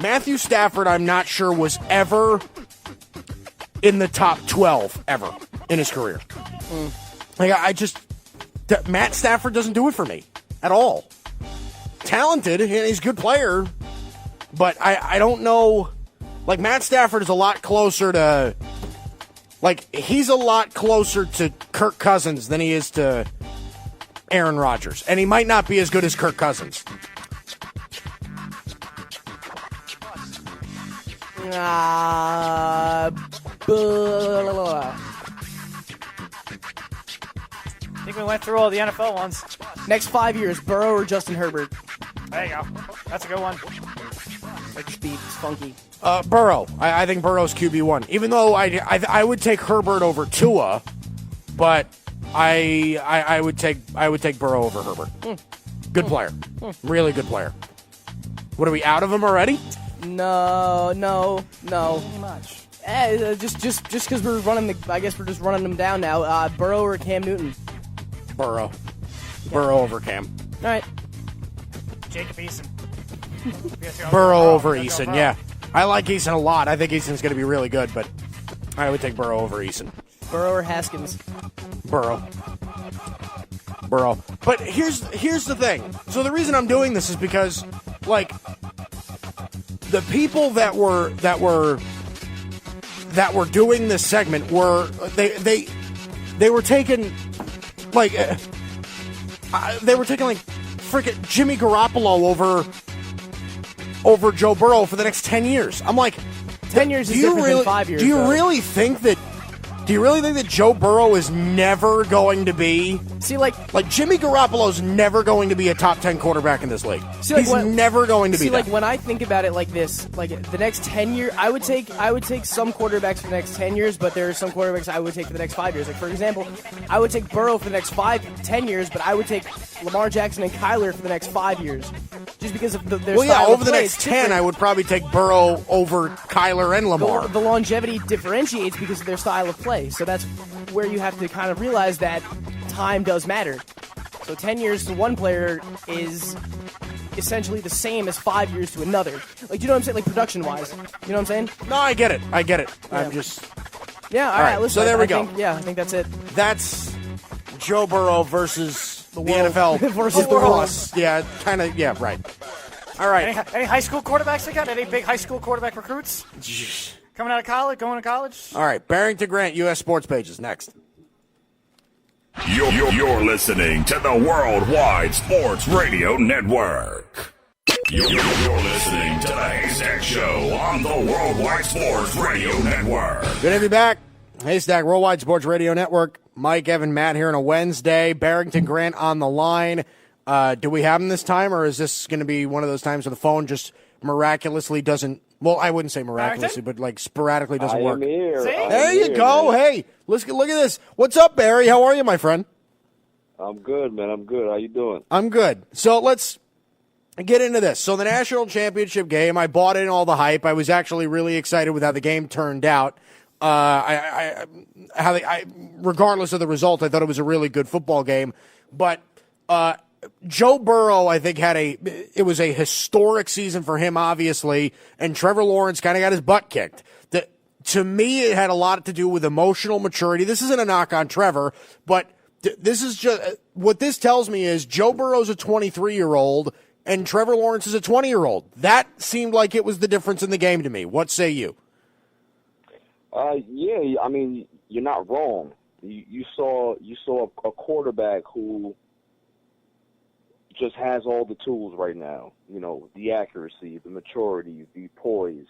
Matthew Stafford, I'm not sure was ever in the top 12 ever in his career. Matt Stafford doesn't do it for me at all. Talented, and he's a good player, but I don't know. Matt Stafford is a lot closer to, he's a lot closer to Kirk Cousins than he is to Aaron Rodgers, and he might not be as good as Kirk Cousins. I think we went through all the NFL ones. Next 5 years, Burrow or Justin Herbert? There you go. That's a good one. Speed, it's funky. Burrow. I think Burrow's QB1. Even though I would take Herbert over Tua, but I would take Burrow over Herbert. Good player. Really good player. What, are we out of him already? No. Pretty much. Just because we're running I guess we're just running them down now. Burrow or Cam Newton? Burrow. Burrow over Cam. All right. Jacob Eason. Burrow over Eason, yeah. I like Eason a lot. I think Eason's going to be really good, but I would take Burrow over Eason. Burrow or Haskins? Burrow. But here's the thing. So the reason I'm doing this is because, the people that were doing this segment were they were taking they were taking like freaking Jimmy Garoppolo over Joe Burrow for the next 10 years. I'm like, 10 years is different than 5 years. Do you really think that Joe Burrow is never going to be like Jimmy Garoppolo's never going to be a top 10 quarterback in this league? He's never going to be that. Like when I think about it like this, like the next 10 years, I would take some quarterbacks for the next 10 years, but there are some quarterbacks I would take for the next 5 years. Like for example, I would take Burrow for the next 10 years, but I would take Lamar Jackson and Kyler for the next 5 years. Just because of their style over of the play, next 10, I would probably take Burrow over Kyler and Lamar. The longevity differentiates because of their style of play. So that's where you have to kind of realize that time does matter. So 10 years to one player is essentially the same as 5 years to another. Like, you know what I'm saying? Like, production-wise. You know what I'm saying? No, I get it. Yeah. I'm just... Yeah, all right. Listen, so there we go. I think that's it. That's Joe Burrow versus the NFL. Versus the world. Yeah, kind of, yeah, right. All right. Any high school quarterbacks again? Any big high school quarterback recruits? Coming out of college, going to college? All right, Barrington Grant, U.S. Sports Pages, next. You're listening to the Worldwide Sports Radio Network. You're listening to the Haystack Show on the Worldwide Sports Radio Network. Good to have you back. Haystack, Worldwide Sports Radio Network. Mike, Evan, Matt here on a Wednesday. Barrington Grant on the line. Do we have him this time, or is this going to be one of those times where the phone just miraculously doesn't... Well, I wouldn't say miraculously, but like sporadically doesn't work. Here. There you go. Man. Hey, look at this. What's up, Barry? How are you, my friend? I'm good, man. I'm good. How you doing? I'm good. So let's get into this. So the national championship game, I bought in all the hype. I was actually really excited with how the game turned out. Regardless of the result, I thought it was a really good football game. But Joe Burrow, I think, it was a historic season for him, obviously, and Trevor Lawrence kind of got his butt kicked. To me, it had a lot to do with emotional maturity. This isn't a knock on Trevor, but this is just what this tells me is Joe Burrow's a 23-year-old and Trevor Lawrence is a 20-year-old. That seemed like it was the difference in the game to me. What say you? Yeah, I mean, you're not wrong. You saw a quarterback who just has all the tools right now. You know, the accuracy, the maturity, the poise.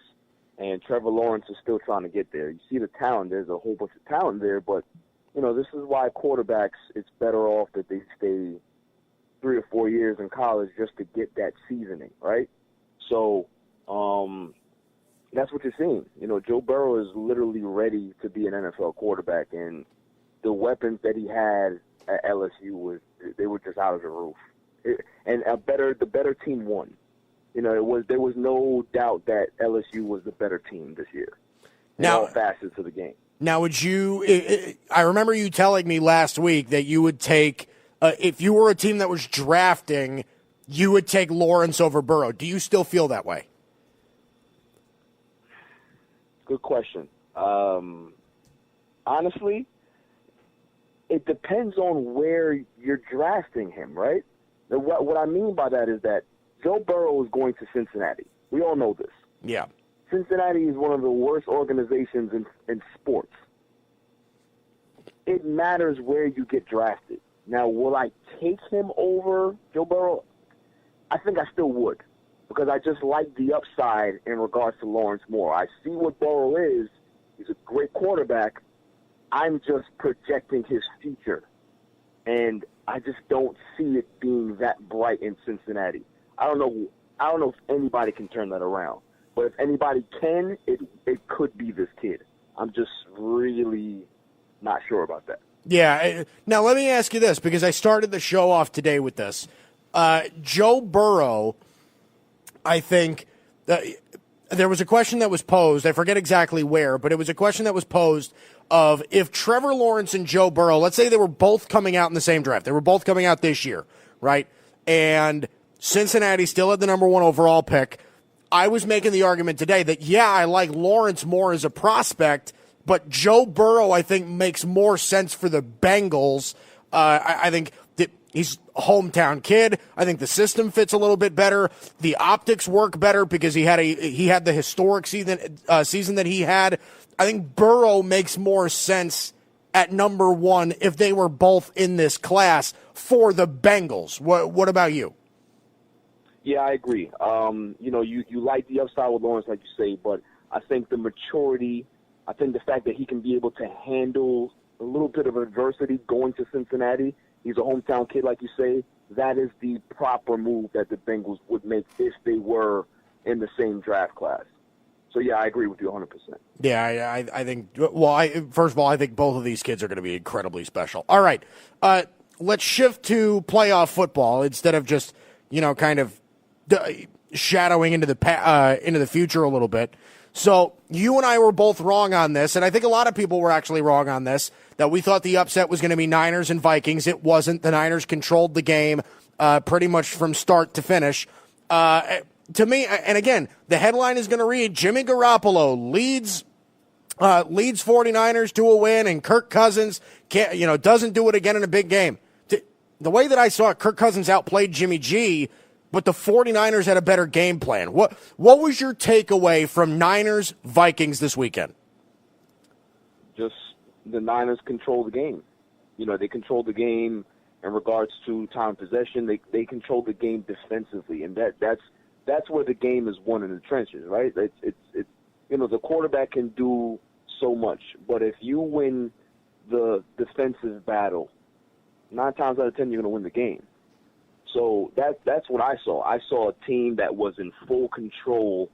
And Trevor Lawrence is still trying to get there. You see the talent. There's a whole bunch of talent there, but, you know, this is why quarterbacks, it's better off that they stay 3 or 4 years in college just to get that seasoning, right? So that's what you're seeing. You know, Joe Burrow is literally ready to be an NFL quarterback, and the weapons that he had at LSU they were just out of the roof. The better team won. You know, there was no doubt that LSU was the better team this year in all facets of the game. Now, would you? I remember you telling me last week that you would take, if you were a team that was drafting, you would take Lawrence over Burrow. Do you still feel that way? Good question. Honestly, it depends on where you're drafting him, right? What I mean by that is that Joe Burrow is going to Cincinnati. We all know this. Yeah. Cincinnati is one of the worst organizations in sports. It matters where you get drafted. Now, will I take him over Joe Burrow? I think I still would, because I just like the upside in regards to Lawrence more. I see what Burrow is. He's a great quarterback. I'm just projecting his future, and I just don't see it being that bright in Cincinnati. I don't know if anybody can turn that around. But if anybody can, it could be this kid. I'm just really not sure about that. Yeah. Now, let me ask you this, because I started the show off today with this. Joe Burrow, I think, there was a question that was posed. I forget exactly where, but it was a question that was posed of if Trevor Lawrence and Joe Burrow, let's say they were both coming out in the same draft. They were both coming out this year, right? And Cincinnati still had the number 1 overall pick. I was making the argument today that, yeah, I like Lawrence more as a prospect, but Joe Burrow, I think, makes more sense for the Bengals. I think that he's a hometown kid. I think the system fits a little bit better. The optics work better because he had the historic season that he had. I think Burrow makes more sense at number 1 if they were both in this class for the Bengals. What about you? Yeah, I agree. You like the upside with Lawrence, like you say, but I think the maturity, I think the fact that he can be able to handle a little bit of adversity going to Cincinnati, he's a hometown kid, like you say, that is the proper move that the Bengals would make if they were in the same draft class. So, yeah, I agree with you 100%. Yeah, I think, first of all, I think both of these kids are going to be incredibly special. All right, let's shift to playoff football instead of just, kind of shadowing into the future a little bit. So you and I were both wrong on this, and I think a lot of people were actually wrong on this, that we thought the upset was going to be Niners and Vikings. It wasn't. The Niners controlled the game pretty much from start to finish. To me, and again, the headline is going to read, Jimmy Garoppolo leads 49ers to a win, and Kirk Cousins doesn't do it again in a big game. The way that I saw it, Kirk Cousins outplayed Jimmy G, but the 49ers had a better game plan. What was your takeaway from Niners-Vikings this weekend? Just the Niners control the game. They control the game in regards to time possession. They control the game defensively, and that's where the game is won in the trenches, right? It's the quarterback can do so much, but if you win the defensive battle, 9 times out of 10 you're going to win the game. So that's what I saw. I saw a team that was in full control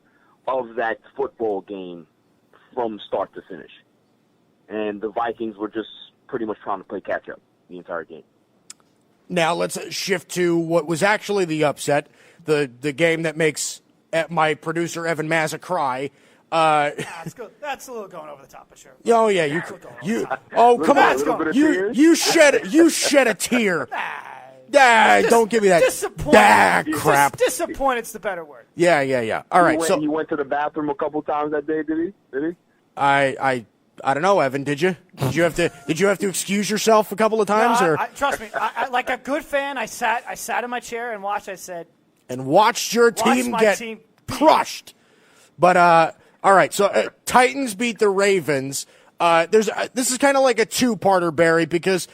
of that football game from start to finish. And the Vikings were just pretty much trying to play catch-up the entire game. Now let's shift to what was actually the upset, the game that makes my producer Evan Mazza cry. That's a little going over the top, but sure. Oh yeah, come on, you shed a tear. Don't give me that. Disappointed. Crap. Disappointed's the better word. Yeah. All right. He went to the bathroom a couple times that day, did he? I don't know, Evan. Did you? Did you have to excuse yourself a couple of times? No, trust me. I, like a good fan, I sat in my chair and watched. I said, and watched your team get crushed. But all right. So Titans beat the Ravens. This is kind of like a two-parter, Barry, because.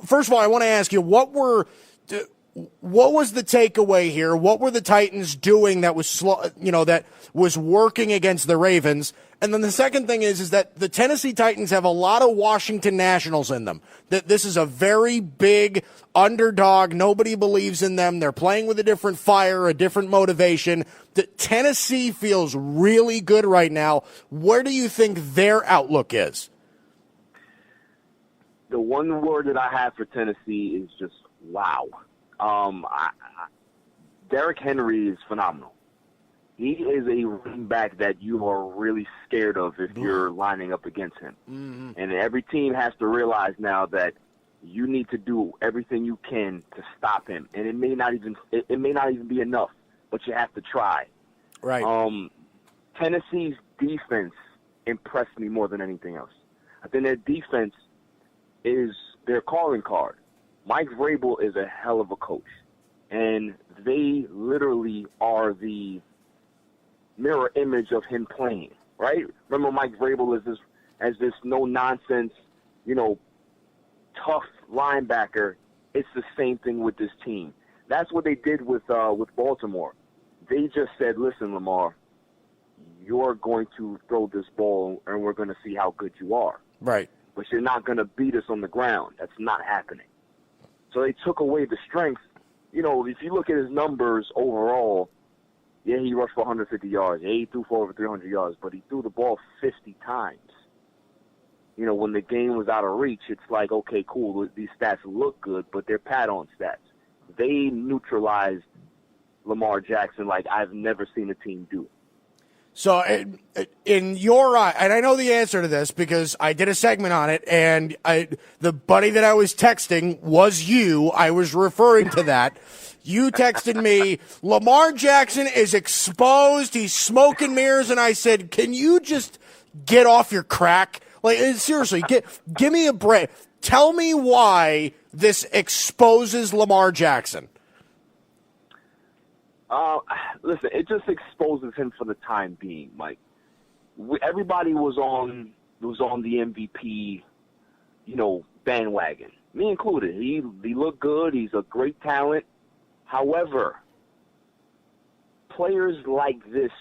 First of all, I want to ask you, what was the takeaway here? What were the Titans doing that was slow, that was working against the Ravens? And then the second thing is that the Tennessee Titans have a lot of Washington Nationals in them. That this is a very big underdog. Nobody believes in them. They're playing with a different fire, a different motivation. The Tennessee feels really good right now. Where do you think their outlook is? The one word that I have for Tennessee is just wow. Derrick Henry is phenomenal. He is a running back that you are really scared of if you're lining up against him. Mm-hmm. And every team has to realize now that you need to do everything you can to stop him. And it may not even be enough, but you have to try. Right. Tennessee's defense impressed me more than anything else. I think their defense is their calling card. Mike Vrabel is a hell of a coach, and they literally are the mirror image of him playing, right? Remember, Mike Vrabel as this no-nonsense, tough linebacker. It's the same thing with this team. That's what they did with Baltimore. They just said, listen, Lamar, you're going to throw this ball, and we're going to see how good you are. Right. But you're not going to beat us on the ground. That's not happening. So they took away the strength. If you look at his numbers overall, yeah, he rushed for 150 yards. Yeah, he threw for over 300 yards, but he threw the ball 50 times. When the game was out of reach, it's like, okay, cool, these stats look good, but they're pat-on stats. They neutralized Lamar Jackson like I've never seen a team do. So in your eye, and I know the answer to this because I did a segment on it, and the buddy that I was texting was you. I was referring to that. You texted me, Lamar Jackson is exposed. He's smoke and mirrors. And I said, can you just get off your crack? Like, seriously, give me a break. Tell me why this exposes Lamar Jackson. Listen, it just exposes him for the time being, Mike. Everybody was on the MVP bandwagon. Me included. He looked good. He's a great talent. However, players like this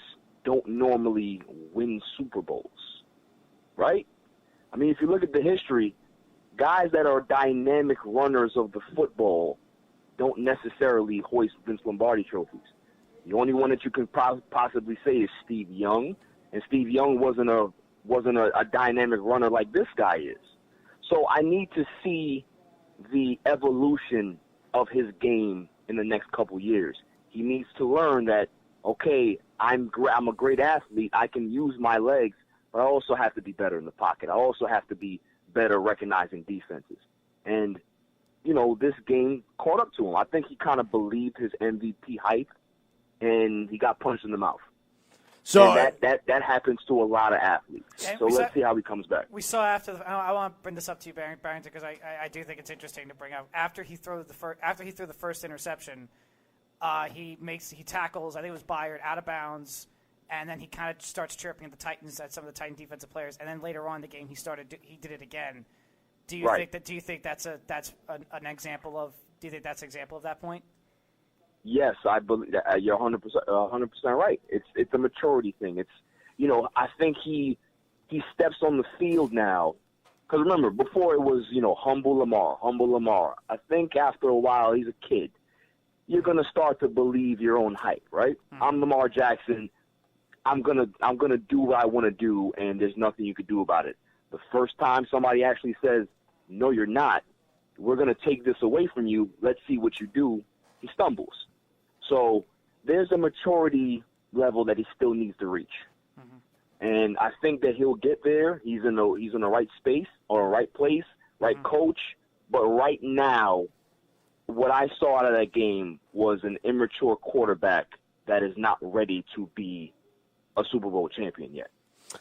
don't normally win Super Bowls, right? I mean, if you look at the history, guys that are dynamic runners of the football don't necessarily hoist Vince Lombardi trophies. The only one that you can possibly say is Steve Young, and Steve Young wasn't a dynamic runner like this guy is. So I need to see the evolution of his game in the next couple years. He needs to learn that, okay, I'm a great athlete. I can use my legs, but I also have to be better in the pocket. I also have to be better recognizing defenses. And, this game caught up to him. I think he kind of believed his MVP hype, and he got punched in the mouth. So that happens to a lot of athletes. So let's see how he comes back. We saw I want to bring this up to you, Barrington, because I do think it's interesting to bring up. After he threw the first interception, he tackles, I think it was Byard, out of bounds, and then he kind of starts chirping at some of the Titan defensive players, and then later on in the game he did it again. Do you think that's an example of? Do you think that's an example of that point? Yes, I believe that you're 100% right. It's a maturity thing. It's I think he steps on the field now. Because remember, before it was humble Lamar. I think after a while, he's a kid. You're gonna start to believe your own hype, right? Mm-hmm. I'm Lamar Jackson. I'm gonna do what I want to do, and there's nothing you could do about it. The first time somebody actually says, "No, you're not. We're gonna take this away from you. Let's see what you do," he stumbles. So there's a maturity level that he still needs to reach. Mm-hmm. And I think that he'll get there. He's in the right space or right place, right mm-hmm. coach. But right now, what I saw out of that game was an immature quarterback that is not ready to be a Super Bowl champion yet.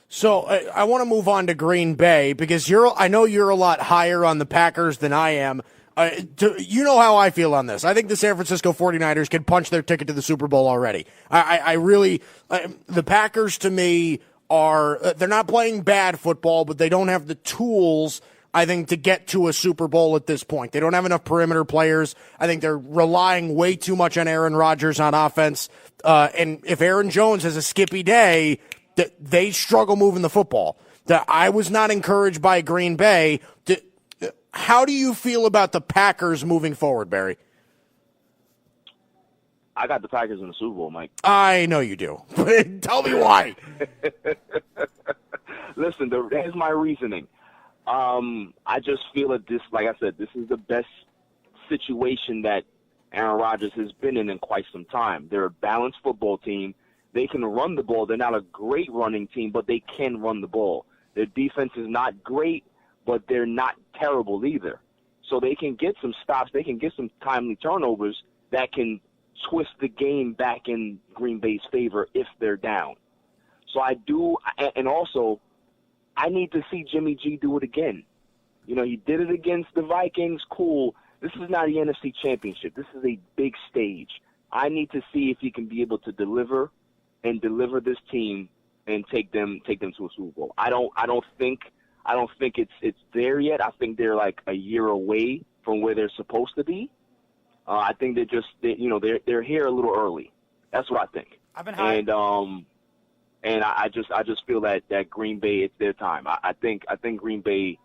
So I want to move on to Green Bay because I know you're a lot higher on the Packers than I am. You know how I feel on this. I think the San Francisco 49ers can punch their ticket to the Super Bowl already. I really the Packers to me they're not playing bad football, but they don't have the tools, I think, to get to a Super Bowl at this point. They don't have enough perimeter players. I think they're relying way too much on Aaron Rodgers on offense. And if Aaron Jones has a skippy day, they struggle moving the football. I was not encouraged by Green Bay. How do you feel about the Packers moving forward, Barry? I got the Packers in the Super Bowl, Mike. I know you do. Tell me why. Listen, here's my reasoning. I just feel that this, like I said, this is the best situation that Aaron Rodgers has been in quite some time. They're a balanced football team. They can run the ball. They're not a great running team, but they can run the ball. Their defense is not great, but they're not terrible either. So they can get some stops. They can get some timely turnovers that can twist the game back in Green Bay's favor if they're down. So I do, and also I need to see Jimmy G do it again. He did it against the Vikings. Cool. This is not the NFC Championship. This is a big stage. I need to see if he can be able to deliver this team and take them to a Super Bowl. I don't think it's there yet. I think they're like a year away from where they're supposed to be. I think they're here a little early. That's what I think. I've been high. And I just feel that Green Bay, it's their time. I think Green Bay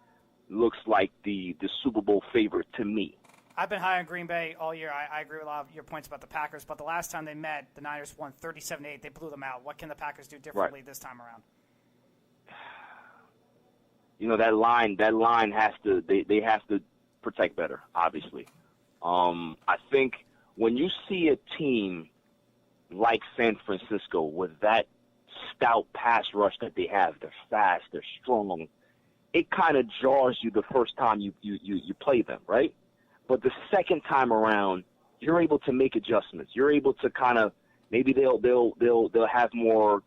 looks like the Super Bowl favorite to me. I've been high on Green Bay all year. I agree with a lot of your points about the Packers, but the last time they met, the Niners won 37-8. They blew them out. What can the Packers do differently this time around? That line has to they have to protect better, obviously. I think when you see a team like San Francisco with that stout pass rush that they have, they're fast, they're strong, it kind of jars you the first time you play them, right? But the second time around, you're able to make adjustments. You're able to kind of maybe they'll have more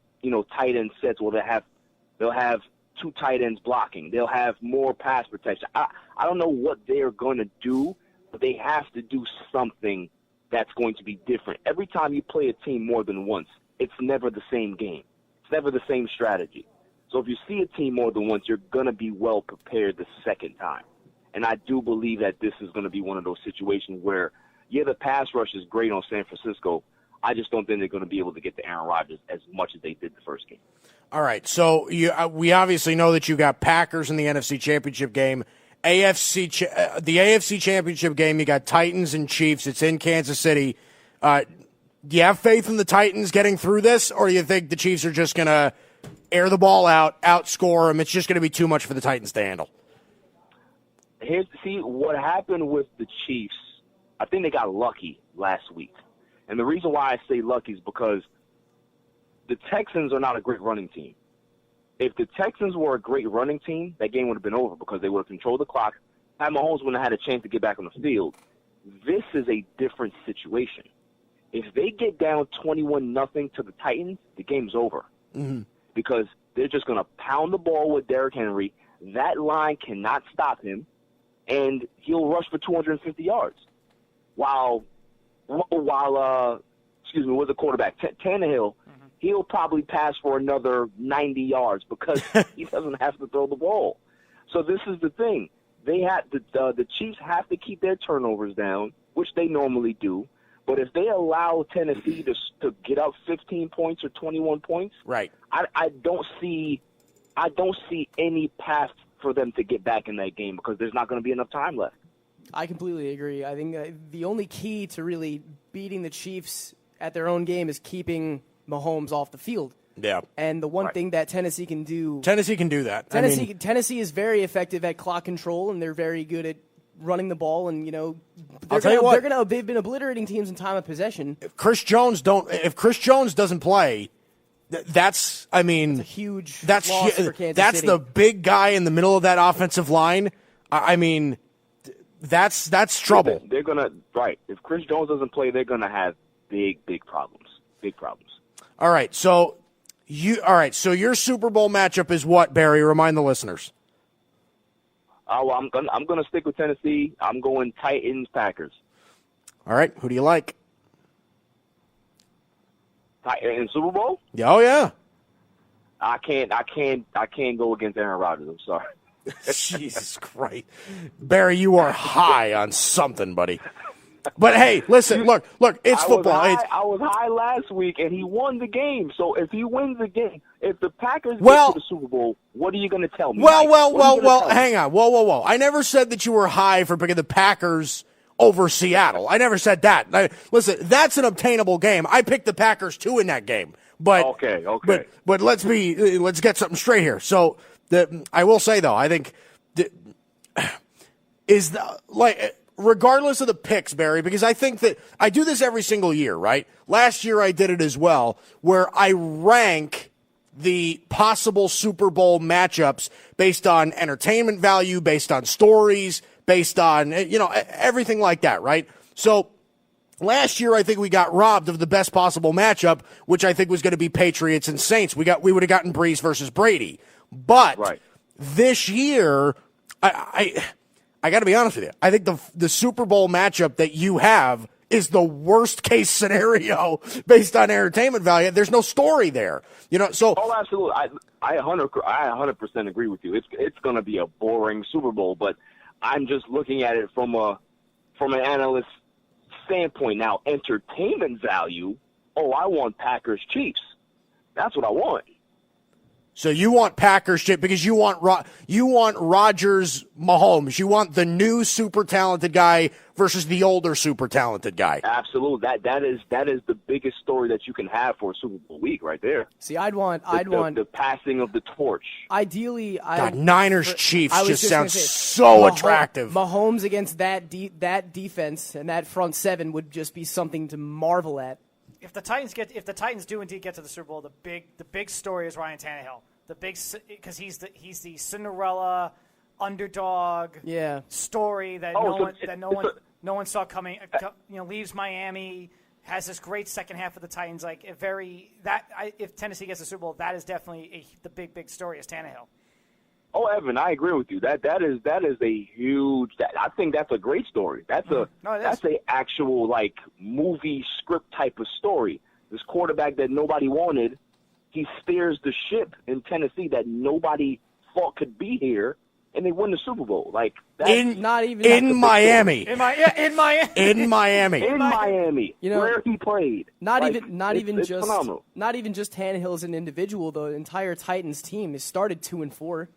tight end sets, or they'll have two tight ends blocking. They'll have more pass protection. I don't know what they're going to do, but they have to do something that's going to be different. Every time you play a team more than once, it's never the same game. It's never the same strategy. So if you see a team more than once, you're going to be well prepared the second time. And I do believe that this is going to be one of those situations where, yeah, the pass rush is great on San Francisco. I just don't think they're going to be able to get to Aaron Rodgers as much as they did the first game. All right, so we obviously know that you got Packers in the NFC Championship game. The AFC Championship game, you got Titans and Chiefs. It's in Kansas City. Do you have faith in the Titans getting through this, or do you think the Chiefs are just going to air the ball out, outscore them? It's just going to be too much for the Titans to handle. See, what happened with the Chiefs, I think they got lucky last week. And the reason why I say lucky is because the Texans are not a great running team. If the Texans were a great running team, that game would have been over because they would have controlled the clock. Pat Mahomes wouldn't have had a chance to get back on the field. This is a different situation. If they get down 21-0 to the Titans, the game's over. Mm-hmm. Because they're just going to pound the ball with Derrick Henry. That line cannot stop him, and he'll rush for 250 yards. While with the quarterback, Tannehill, he'll probably pass for another 90 yards because he doesn't have to throw the ball. So this is the thing. They have the Chiefs have to keep their turnovers down, which they normally do. But if they allow Tennessee to get up 15 points or 21 points, right? I don't see any path for them to get back in that game because there's not going to be enough time left. I completely agree. I think the only key to really beating the Chiefs at their own game is keeping Mahomes off the field. Yeah. And the one thing that Tennessee can do... Tennessee can do that. Tennessee is very effective at clock control, and they're very good at running the ball, and, they've been obliterating teams in time of possession. If Chris Jones doesn't play, that's a huge loss for Kansas City. That's the big guy in the middle of that offensive line. That's trouble. They're gonna if Chris Jones doesn't play, they're gonna have big problems. Big problems. All right, so your Super Bowl matchup is what, Barry? Remind the listeners. I'm gonna stick with Tennessee. I'm going Titans Packers. All right, who do you like? In Super Bowl? Oh yeah. I can't go against Aaron Rodgers. I'm sorry. Jesus Christ, Barry, you are high on something, buddy. But hey, listen, look, it's football. I was high last week, and he won the game. So if he wins the game, if the Packers get to the Super Bowl, what are you going to tell me? Well, hang on. Whoa. I never said that you were high for picking the Packers over Seattle. I never said that. Listen, that's an obtainable game. I picked the Packers too in that game. But okay. But let's get something straight here. So I will say though, I think regardless of the picks, Barry, because I think that I do this every single year, right? Last year I did it as well, where I rank the possible Super Bowl matchups based on entertainment value, based on stories, based on, everything like that, right? So last year I think we got robbed of the best possible matchup, which I think was going to be Patriots and Saints. We would have gotten Breeze versus Brady. But this year, I got to be honest with you. I think the Super Bowl matchup that you have is the worst case scenario based on entertainment value. There's no story there, So absolutely, I 100% agree with you. It's going to be a boring Super Bowl, but I'm just looking at it from an analyst standpoint. Now, entertainment value. I want Packers Chiefs. That's what I want. So you want Packers shit because you want Rodgers Mahomes. You want the new super talented guy versus the older super talented guy. Absolutely. That is the biggest story that you can have for a Super Bowl week right there. See, I'd want the passing of the torch. Ideally, Niners Chiefs just sounds so attractive. Mahomes against that defense and that front seven would just be something to marvel at. If the Titans do indeed get to the Super Bowl, the big story is Ryan Tannehill. Because he's the Cinderella underdog story that no one saw coming. Leaves Miami, has this great second half of the Titans. If Tennessee gets the Super Bowl, that is definitely the big story is Tannehill. Oh, Evan, I agree with you. That is a huge. I think that's a great story. That's a actual movie script type of story. This quarterback that nobody wanted, he steers the ship in Tennessee that nobody thought could be here, and they win the Super Bowl. Like that's in Miami. In Miami. In Miami, where he played. Not even phenomenal. Not even just Tannehill as an individual, though. The entire Titans team has started 2-4.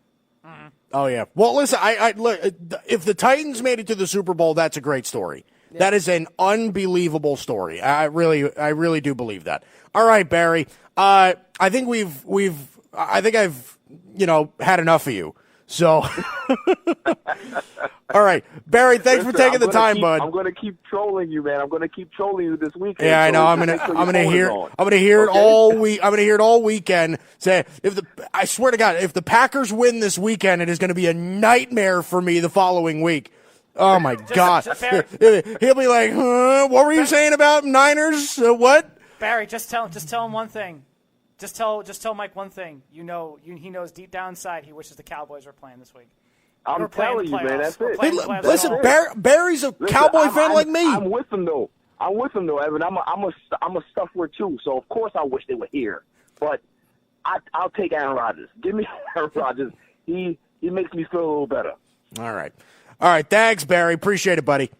Oh yeah. Well, listen, I look. If the Titans made it to the Super Bowl, that's a great story. Yeah. That is an unbelievable story. I really do believe that. All right, Barry. I think I've had enough of you. So, all right, Barry. Thanks for taking the time, bud. I'm going to keep trolling you, man. I'm going to keep trolling you this weekend. Yeah, I know. I'm going to hear it all week. I'm going to hear it all weekend. Say I swear to God, if the Packers win this weekend, it is going to be a nightmare for me the following week. Oh my God, he'll be like, "What were you saying about Niners? What?" Barry, just tell him one thing. Just tell Mike one thing. He knows deep down inside he wishes the Cowboys were playing this week. I'm telling you, man, that's it. Hey, listen, Barry's a Cowboy fan like me. I'm with him though, Evan. I'm a sufferer too. So of course I wish they were here. But I'll take Aaron Rodgers. Give me Aaron Rodgers. He makes me feel a little better. All right. Thanks, Barry. Appreciate it, buddy.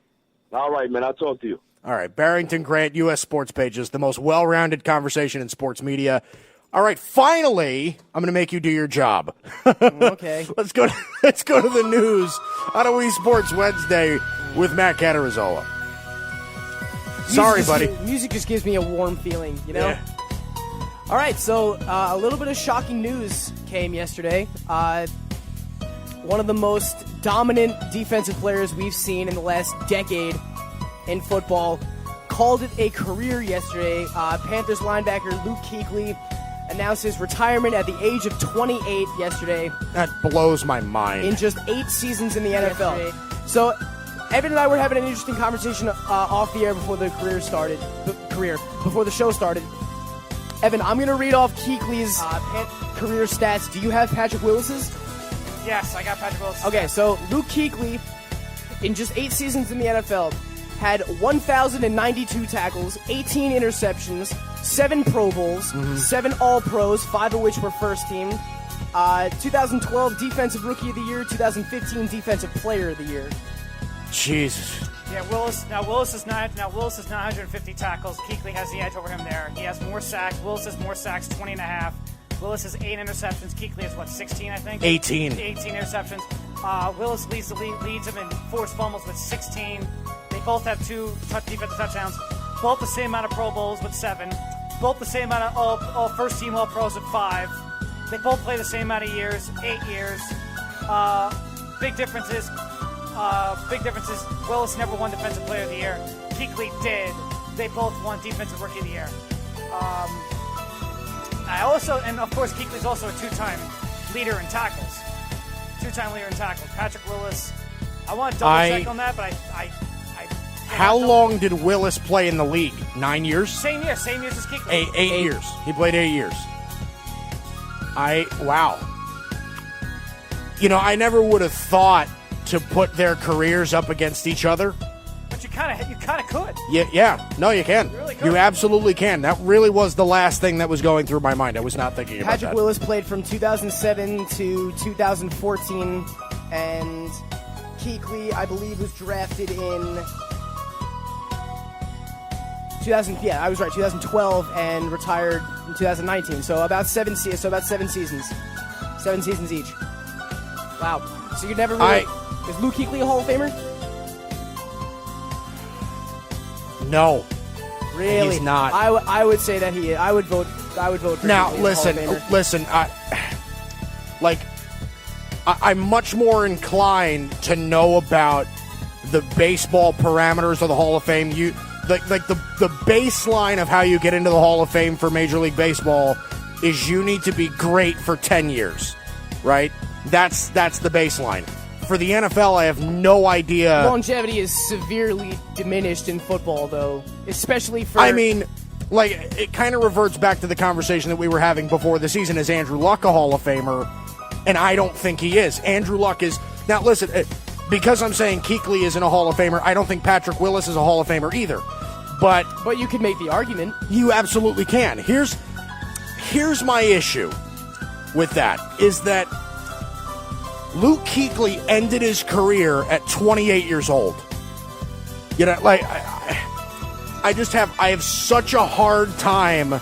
All right, man. I'll talk to you. All right. Barrington Grant, U.S. Sports Pages, the most well-rounded conversation in sports media. All right, finally, I'm going to make you do your job. Okay. Let's go to the news on a Wii Sports Wednesday with Matt Catarazola. Sorry, buddy. Music just gives me a warm feeling, Yeah. All right, so a little bit of shocking news came yesterday. One of the most dominant defensive players we've seen in the last decade in football called it a career yesterday. Panthers linebacker Luke Kuechly announced his retirement at the age of 28 yesterday. That blows my mind. In just 8 seasons in the NFL. So, Evan and I were having an interesting conversation off the air before the before the show started. Evan, I'm going to read off Kuechly's career stats. Do you have Patrick Willis's? Yes, I got Patrick Willis. Okay, so Luke Kuechly, in just 8 seasons in the NFL, had 1,092 tackles, 18 interceptions, 7 Pro Bowls, 7 All-Pros, 5 of which were first team, 2012 Defensive Rookie of the Year, 2015 Defensive Player of the Year. Jesus. Yeah, Willis is 950 tackles. Kuechly has the edge over him there. He has more sacks. Willis has more sacks, 20 and a half. Willis has 8 interceptions. Kuechly has 16, I think? 18 interceptions. Willis leads him in forced fumbles with 16. They both have 2 defensive touchdowns. Both the same amount of Pro Bowls with 7. Both the same amount of all first-team All-Pros with 5. They both play the same amount of years, 8 years. Big differences. Willis never won Defensive Player of the Year. Kuechly did. They both won Defensive Rookie of the Year. Of course, Kuechly's also a 2-time leader in tackles. Patrick Willis. I want to double check on that, but How long did Willis play in the league? 9 years? Same years as Kuechly. 8 years. He played 8 years. Wow. I never would have thought to put their careers up against each other. But you kind of could. Yeah. No, you can. You really could. You absolutely can. That really was the last thing that was going through my mind. I was not thinking about that. Patrick Willis played from 2007 to 2014, and Kuechly, I believe, was drafted in 2012 and retired in 2019. So about 7 seasons. 7 seasons each. Wow. So you never really... Is Luke Kuechly a Hall of Famer? No. Really? He's not. I would say that he is. I would vote for now, Kuechly as a Hall of Famer. listen. I'm much more inclined to know about the baseball parameters of the Hall of Fame. The baseline of how you get into the Hall of Fame for Major League Baseball is you need to be great for 10 years, right? That's the baseline. For the NFL, I have no idea. Longevity is severely diminished in football, though, especially for... it kind of reverts back to the conversation that we were having before the season. Is Andrew Luck a Hall of Famer? And I don't think he is. Andrew Luck is... Now, listen, because I'm saying Kuechly isn't a Hall of Famer, I don't think Patrick Willis is a Hall of Famer either. But you could make the argument. You absolutely can. Here's my issue with that, is that Luke Kuechly ended his career at 28 years old. You know, like I have such a hard time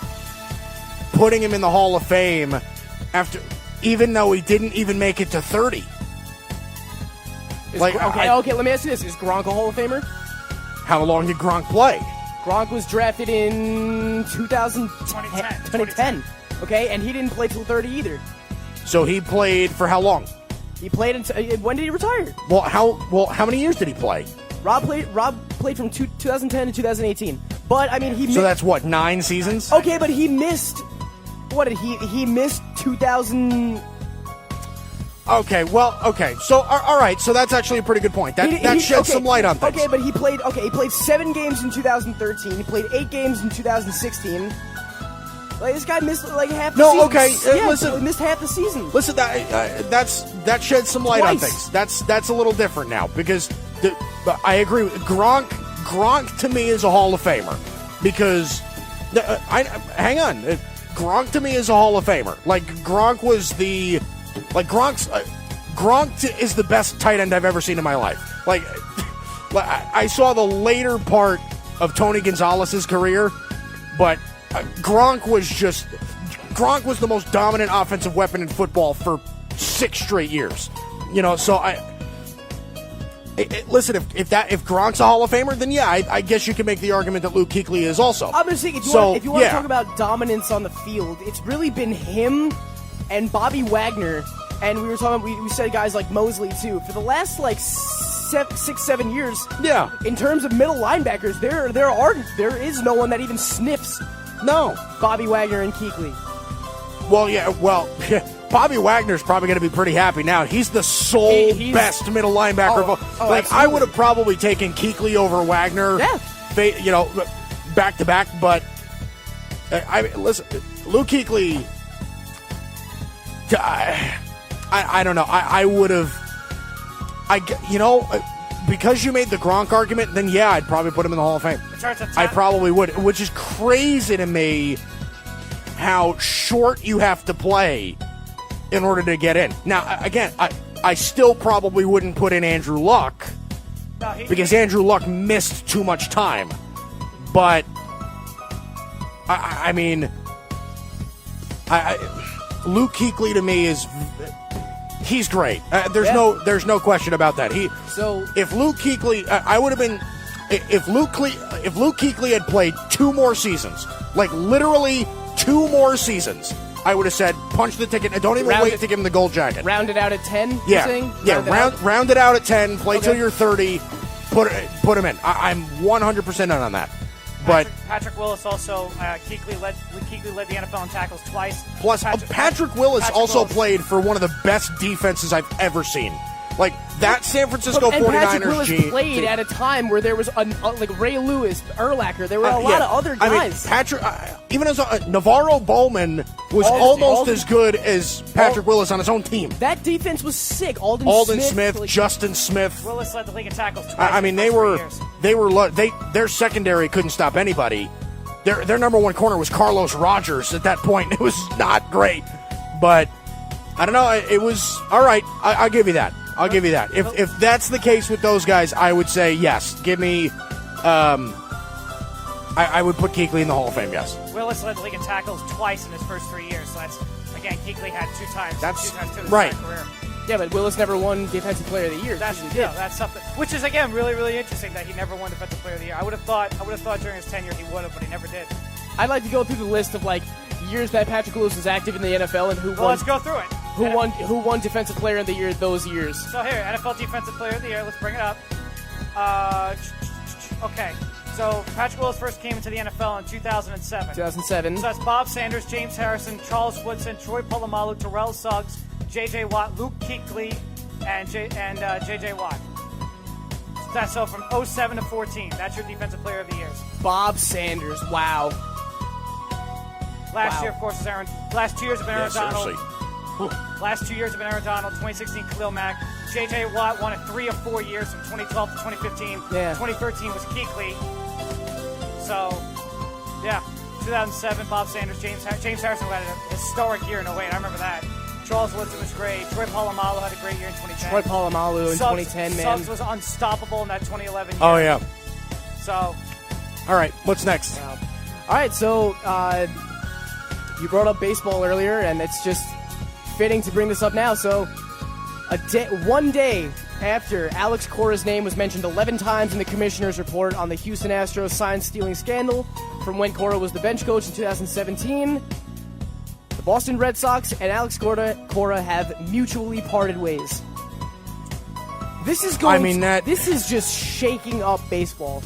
putting him in the Hall of Fame after, even though he didn't even make it to 30. Okay, let me ask you this. Is Gronk a Hall of Famer? How long did Gronk play? Gronk was drafted in 2010. Okay, and he didn't play till 30 either. So he played for how long? He played until, when did he retire? Well, how many years did he play? Rob played from 2010 to 2018. But I mean, So that's what, 9 seasons? Okay, but he missed. What did he missed 2000? Okay, so all right, so that's actually a pretty good point. That sheds some light on things. Okay, but he played 7 games in 2013. He played 8 games in 2016. Like, this guy missed like half the season. No, okay, listen, he missed half the season. Listen, that sheds some light on things. That's a little different now because I agree with Gronk. Gronk to me is a Hall of Famer because hang on, Gronk to me is a Hall of Famer. Like Gronk is the best tight end I've ever seen in my life. Like I saw the later part of Tony Gonzalez's career, but Gronk was the most dominant offensive weapon in football for 6 straight years. You know, so listen, if Gronk's a Hall of Famer, then yeah, I guess you can make the argument that Luke Kuechly is also. I'm just saying, if you want to talk about dominance on the field, it's really been him and Bobby Wagner, and we were talking. We said guys like Mosley too for the last 6-7 years. Yeah. In terms of middle linebackers, there is no one that even sniffs. No. Bobby Wagner and Kuechly. Bobby Wagner's probably going to be pretty happy now. He's the sole best middle linebacker of all. Absolutely. I would have probably taken Kuechly over Wagner. Yeah. Back to back. But listen, Luke Kuechly. I don't know. I would have. Because you made the Gronk argument, then yeah, I'd probably put him in the Hall of Fame. I probably would, which is crazy to me how short you have to play in order to get in. Now, again, I still probably wouldn't put in Andrew Luck because Andrew Luck missed too much time. But, I mean, Luke Kuechly to me he's great. There's no question about that. If Luke Kuechly, I would have been. If Luke Kuechly had played 2 more seasons, like literally 2 more seasons, I would have said punch the ticket and don't even wait to give him the gold jacket. Round it out at 10. Yeah. Round it out at 10. Play till you're 30. Put him in. I'm 100% in on that. But Patrick Willis also Kuechly led the NFL in tackles twice. Plus, Patrick Willis also played for one of the best defenses I've ever seen. Like that San Francisco 49ers. Patrick Willis played at a time where there was like Ray Lewis, Urlacher. There were a lot of other guys. I mean, even as Navarro Bowman was almost as good as Patrick Willis on his own team. That defense was sick. Alden Smith, Justin Smith. Willis led the league in tackles twice. I mean, their secondary couldn't stop anybody. Their number 1 corner was Carlos Rogers at that point. It was not great, but I don't know. It was all right. I'll give you that. If that's the case with those guys, I would say yes. Give me. I would put Kuechly in the Hall of Fame. Yes. Willis led the league in tackles twice in his first 3 years. So that's again, Kuechly had 2 times. That's 2 times in his right. career. Yeah, but Willis never won Defensive Player of the Year. That's something. Which is again really, really interesting that he never won Defensive Player of the Year. I would have thought during his tenure he would have, but he never did. I'd like to go through the list of years that Patrick Willis was active in the NFL and who won. Let's go through it. Who won Defensive Player of the Year those years? So here, NFL Defensive Player of the Year. Let's bring it up. Okay. So Patrick Willis first came into the NFL in 2007. 2007. So that's Bob Sanders, James Harrison, Charles Woodson, Troy Polamalu, Terrell Suggs, J.J. Watt, Luke Kuechly, and J.J. Watt. That's so from 07 to 14. That's your Defensive Player of the Years. Bob Sanders. Wow. Last year, of course, is last 2 years have been Aaron Donald. Seriously. Last 2 years have been Aaron Donald. 2016, Khalil Mack. J.J. Watt won it 3 of 4 years from 2012 to 2015. Yeah. 2013 was Kuechly. So, yeah, 2007, Bob Sanders, James Harrison, who had a historic year in 08. I remember that. Charles Woodson was great. Troy Polamalu had a great year in 2010. Troy Polamalu in 2010, man. Suggs was unstoppable in that 2011 year. Oh, yeah. So, All right, what's next? All right, so you brought up baseball earlier, and it's just fitting to bring this up now. So, one day after Alex Cora's name was mentioned 11 times in the commissioner's report on the Houston Astros sign-stealing scandal from when Cora was the bench coach in 2017, the Boston Red Sox and Alex Cora have mutually parted ways. This is this is just shaking up baseball.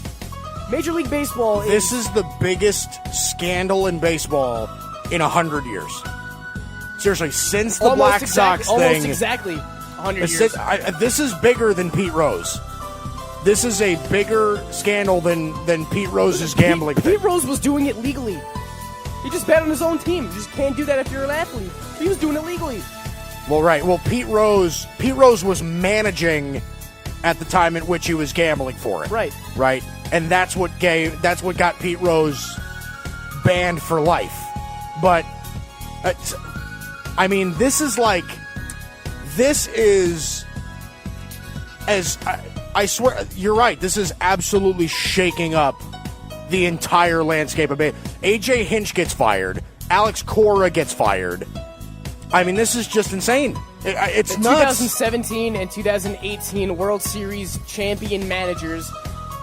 Major League Baseball is... This is the biggest scandal in baseball in 100 years. Seriously, since the Black Sox thing... Almost exactly 100 years. This is bigger than Pete Rose. This is a bigger scandal than Pete Rose's gambling thing. Pete Rose was doing it legally. He just bet on his own team. You just can't do that if you're an athlete. He was doing it legally. Well, right. Well, Pete Rose was managing at the time in which he was gambling for it. Right. Right. And that's what got Pete Rose banned for life. But I mean, this is I swear, you're right. This is absolutely shaking up the entire landscape of it. AJ Hinch gets fired. Alex Cora gets fired. I mean, this is just insane. It's nuts. 2017 and 2018 World Series champion managers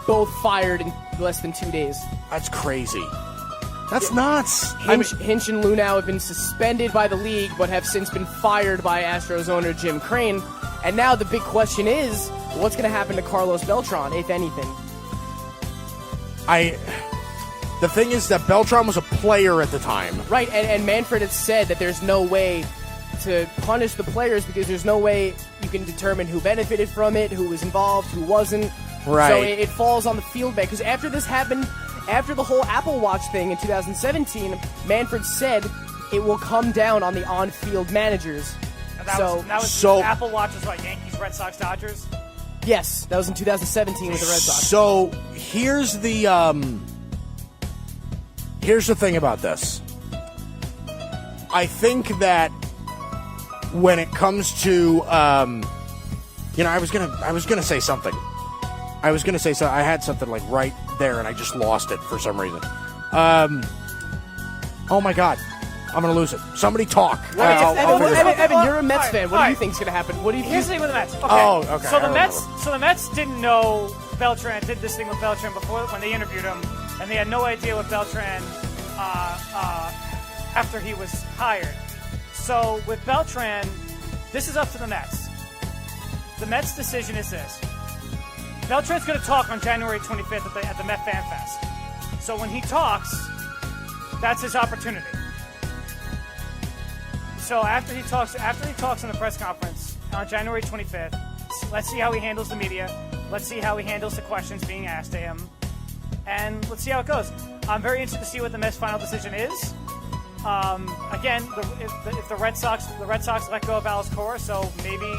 both fired in less than 2 days. That's crazy. That's nuts. Hinch and Luhnow have been suspended by the league, but have since been fired by Astros owner Jim Crane. And now the big question is, what's going to happen to Carlos Beltran, if anything? The thing is that Beltran was a player at the time. Right, and Manfred has said that there's no way to punish the players because there's no way you can determine who benefited from it, who was involved, who wasn't. Right. So it falls on the field back. Because after this happened, after the whole Apple Watch thing in 2017, Manfred said it will come down on the on-field managers. And that was Apple Watch was what, Yankees, Red Sox, Dodgers? Yes, that was in 2017 with the Red Sox. So here's the thing about this. I think that when it comes to I was gonna say something. I had something like right there and I just lost it for some reason. Oh my God. I'm going to lose it. Somebody talk. Evan, you're a Mets fan. What do you think's going to happen? Here's the thing with the Mets. Okay. Oh, okay. So the Mets didn't know Beltran did this thing with Beltran before when they interviewed him, and they had no idea what Beltran after he was hired. So with Beltran, this is up to the Mets. The Mets' decision is this. Beltran's going to talk on January 25th at the Met Fan Fest. So when he talks, that's his opportunity. So after he talks in the press conference on January 25th, let's see how he handles the media. Let's see how he handles the questions being asked to him, and let's see how it goes. I'm very interested to see what the Mets' final decision is. Again, if the Red Sox let go of Alex Cora, so maybe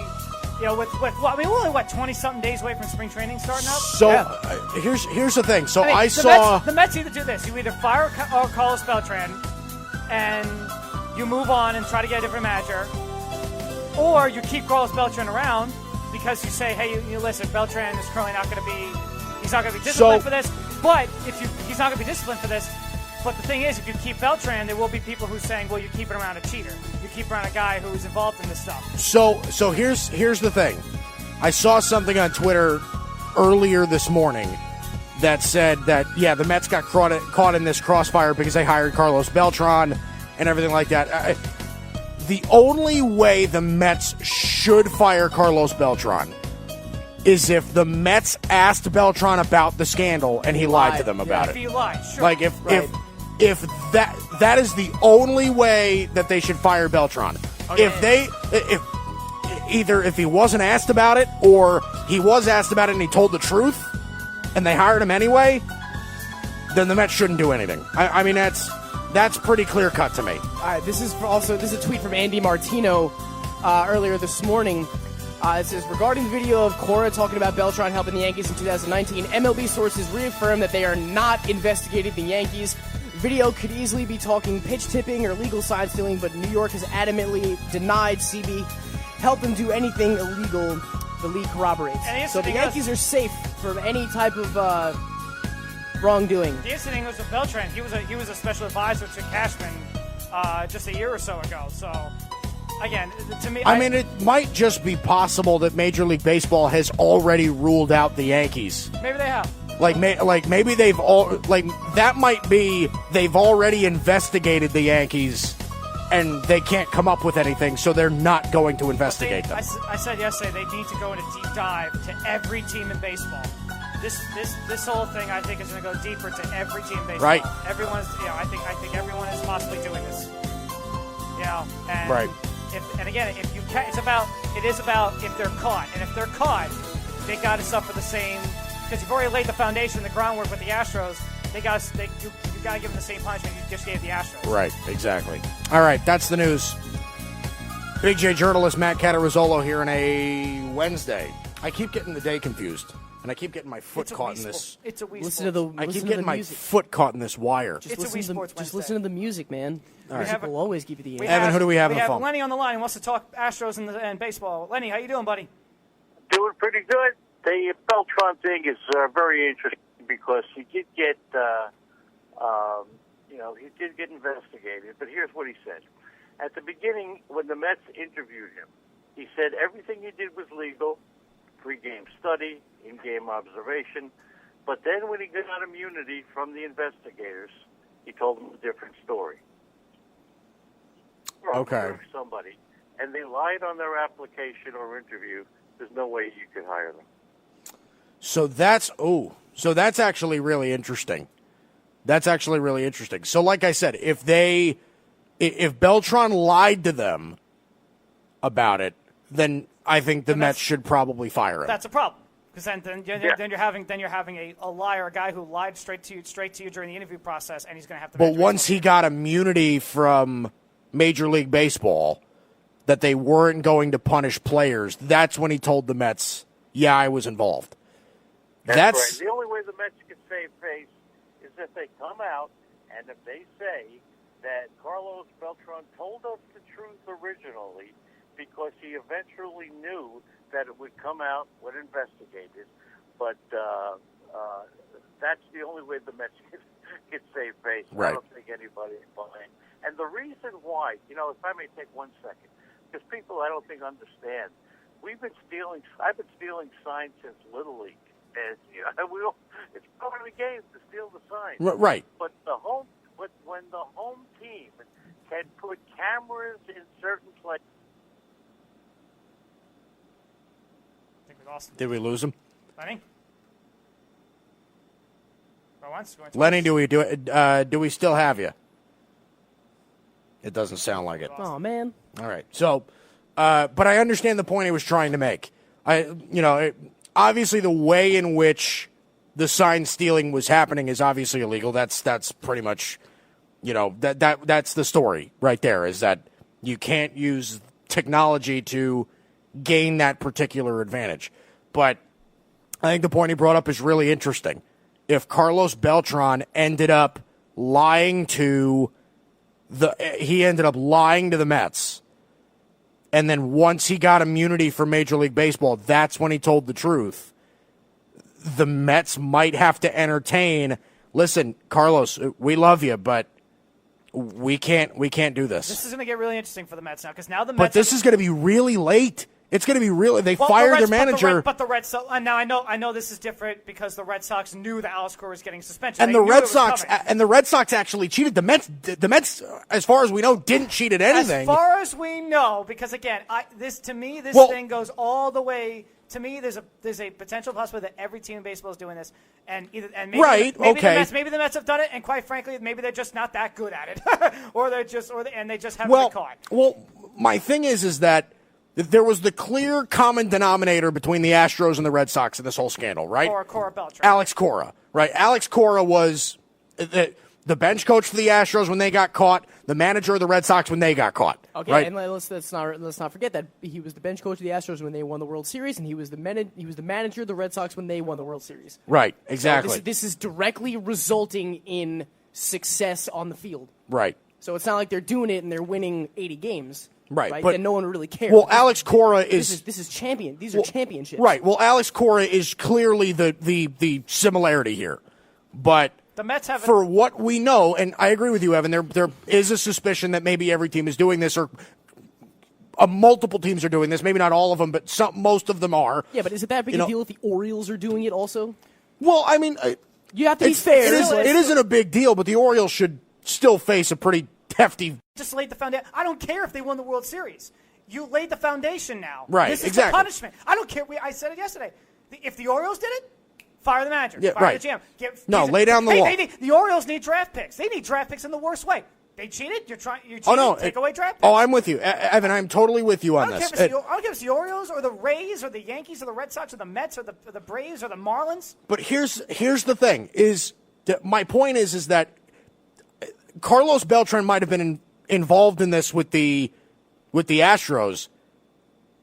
we're only 20-something days away from spring training starting up. So here's the thing. So the Mets either do this: you either fire Carlos Beltran and you move on and try to get a different manager, or you keep Carlos Beltran around because you say, hey, you listen, Beltran is currently not going to be disciplined for this, but he's not going to be disciplined for this. But the thing is, if you keep Beltran, there will be people who are saying, well, you're keeping around a cheater. You keep around a guy who's involved in this stuff. So here's the thing. I saw something on Twitter earlier this morning that said that, the Mets got caught in this crossfire because they hired Carlos Beltran and everything like that. The only way the Mets should fire Carlos Beltran is if the Mets asked Beltran about the scandal and he lied to them about it. If he lied, sure. Like if that is the only way that they should fire Beltran. Okay. If he wasn't asked about it or he was asked about it and he told the truth and they hired him anyway, then the Mets shouldn't do anything. I mean that's pretty clear cut to me. All right, this is a tweet from Andy Martino earlier this morning. It says, regarding the video of Cora talking about Beltran helping the Yankees in 2019, MLB sources reaffirm that they are not investigating the Yankees. video could easily be talking pitch tipping or legal sign stealing, but New York has adamantly denied CB helped them do anything illegal. The league corroborates. So the Yankees are safe from any type of wrongdoing. The incident was with Beltran. He was a special advisor to Cashman just a year or so ago. So, again, to me, I mean, it might just be possible that Major League Baseball has already ruled out the Yankees. Maybe they have. Maybe they've that might be they've already investigated the Yankees and they can't come up with anything, so they're not going to investigate them. I said yesterday they need to go in a deep dive to every team in baseball. This whole thing, I think, is going to go deeper to every team in baseball. Right. Everyone's, I think everyone is possibly doing this. And right. It is about if they're caught, and if they're caught, they got to suffer the same, because you've already laid the foundation, the groundwork with the Astros. You got to give them the same punishment you just gave the Astros. Right, exactly. All right, that's the news. Big J journalist Matt Catarizzolo here on a Wednesday. I keep getting the day confused, and I keep getting my foot caught in this. It's a Wii I keep getting my foot caught in this wire. Just listen to the music, man. Music will always give you the answer. Evan, who do we have on the phone? We have Lenny on the line. He wants to talk Astros and baseball. Lenny, how you doing, buddy? Doing pretty good. The Beltran thing is very interesting because he did get, he did get investigated. But here's what he said: at the beginning, when the Mets interviewed him, he said everything he did was legal, pre-game study, in-game observation. But then when he got immunity from the investigators, he told them a different story. Okay. Somebody, and they lied on their application or interview. There's no way you could hire them. So that's actually really interesting. That's actually really interesting. So like I said, if Beltran lied to them about it, then I think the Mets should probably fire him. That's a problem. Because then you're having a liar, a guy who lied straight to you during the interview process, and he's going to have to. But once he got immunity from Major League Baseball, that they weren't going to punish players, that's when he told the Mets, "Yeah, I was involved." That's right. The only way the Mets can save face is if they come out and if they say that Carlos Beltran told us the truth originally because he eventually knew that it would come out when investigated. But that's the only way the Mets can save face. Right. I don't think anybody is behind. And the reason why, if I may take 1 second, because people I don't think understand, I've been stealing signs since Little League. And it's part of the game to steal the sign. Right. But when the home team can put cameras in certain places. I think we lost him. Did we lose him? Lenny? Lenny, do we still have you? It doesn't sound like it. Oh man. All right. So, but I understand the point he was trying to make. Obviously, the way in which the sign stealing was happening is obviously illegal. That's pretty much, that's the story right there. Is that you can't use technology to gain that particular advantage. But I think the point he brought up is really interesting. If Carlos Beltran ended up lying to the Mets. And then once he got immunity from Major League Baseball, that's when he told the truth. The Mets might have to entertain, listen, Carlos, we love you, but we can't do this. This is going to get really interesting for the Mets now, because now the Mets. But this is going to be really late. It's going to be really. They fired their manager. But the Red Sox. Now I know this is different because the Red Sox knew that Alex Cora was getting suspended. And the Red Sox actually cheated. The Mets, as far as we know, didn't cheat at anything. As far as we know, because again, this thing goes all the way. To me, there's a potential possibility that every team in baseball is doing this, maybe the Mets have done it, and quite frankly, maybe they're just not that good at it, or they just haven't been caught. Well, my thing is that there was the clear common denominator between the Astros and the Red Sox in this whole scandal, right? Cora Beltran. Alex Cora, right? Alex Cora was the bench coach for the Astros when they got caught, the manager of the Red Sox when they got caught. Okay, right? and let's not forget that he was the bench coach of the Astros when they won the World Series, and he was the manager of the Red Sox when they won the World Series. Right, exactly. So this is directly resulting in success on the field. Right. So it's not like they're doing it and they're winning 80 games. Right. But then no one really cares. Well, Alex Cora is this is champion. These are championships. Right. Well, Alex Cora is clearly the similarity here. But the Mets haven't. For what we know, and I agree with you, Evan, there is a suspicion that maybe every team is doing this, or multiple teams are doing this. Maybe not all of them, but most of them are. Yeah, but is it that big a deal if the Orioles are doing it also? Well, I mean, you have to be fair. It isn't a big deal, but the Orioles should still face a pretty hefty. Just laid the foundation. I don't care if they won the World Series. You laid the foundation now. Right, this is exactly. the punishment. I don't care. I said it yesterday. If the Orioles did it, fire the manager. Yeah, fire right. the GM. Lay down the law. The Orioles need draft picks. They need draft picks in the worst way. They cheated. You're cheating. Take away draft picks. Oh, I'm with you, Evan. I'm totally with you on this. I don't care if it's the Orioles or the Rays or the Yankees or the Red Sox or the Mets or the Braves or the Marlins. But here's the thing: my point is that Carlos Beltran might have been involved in this with the Astros,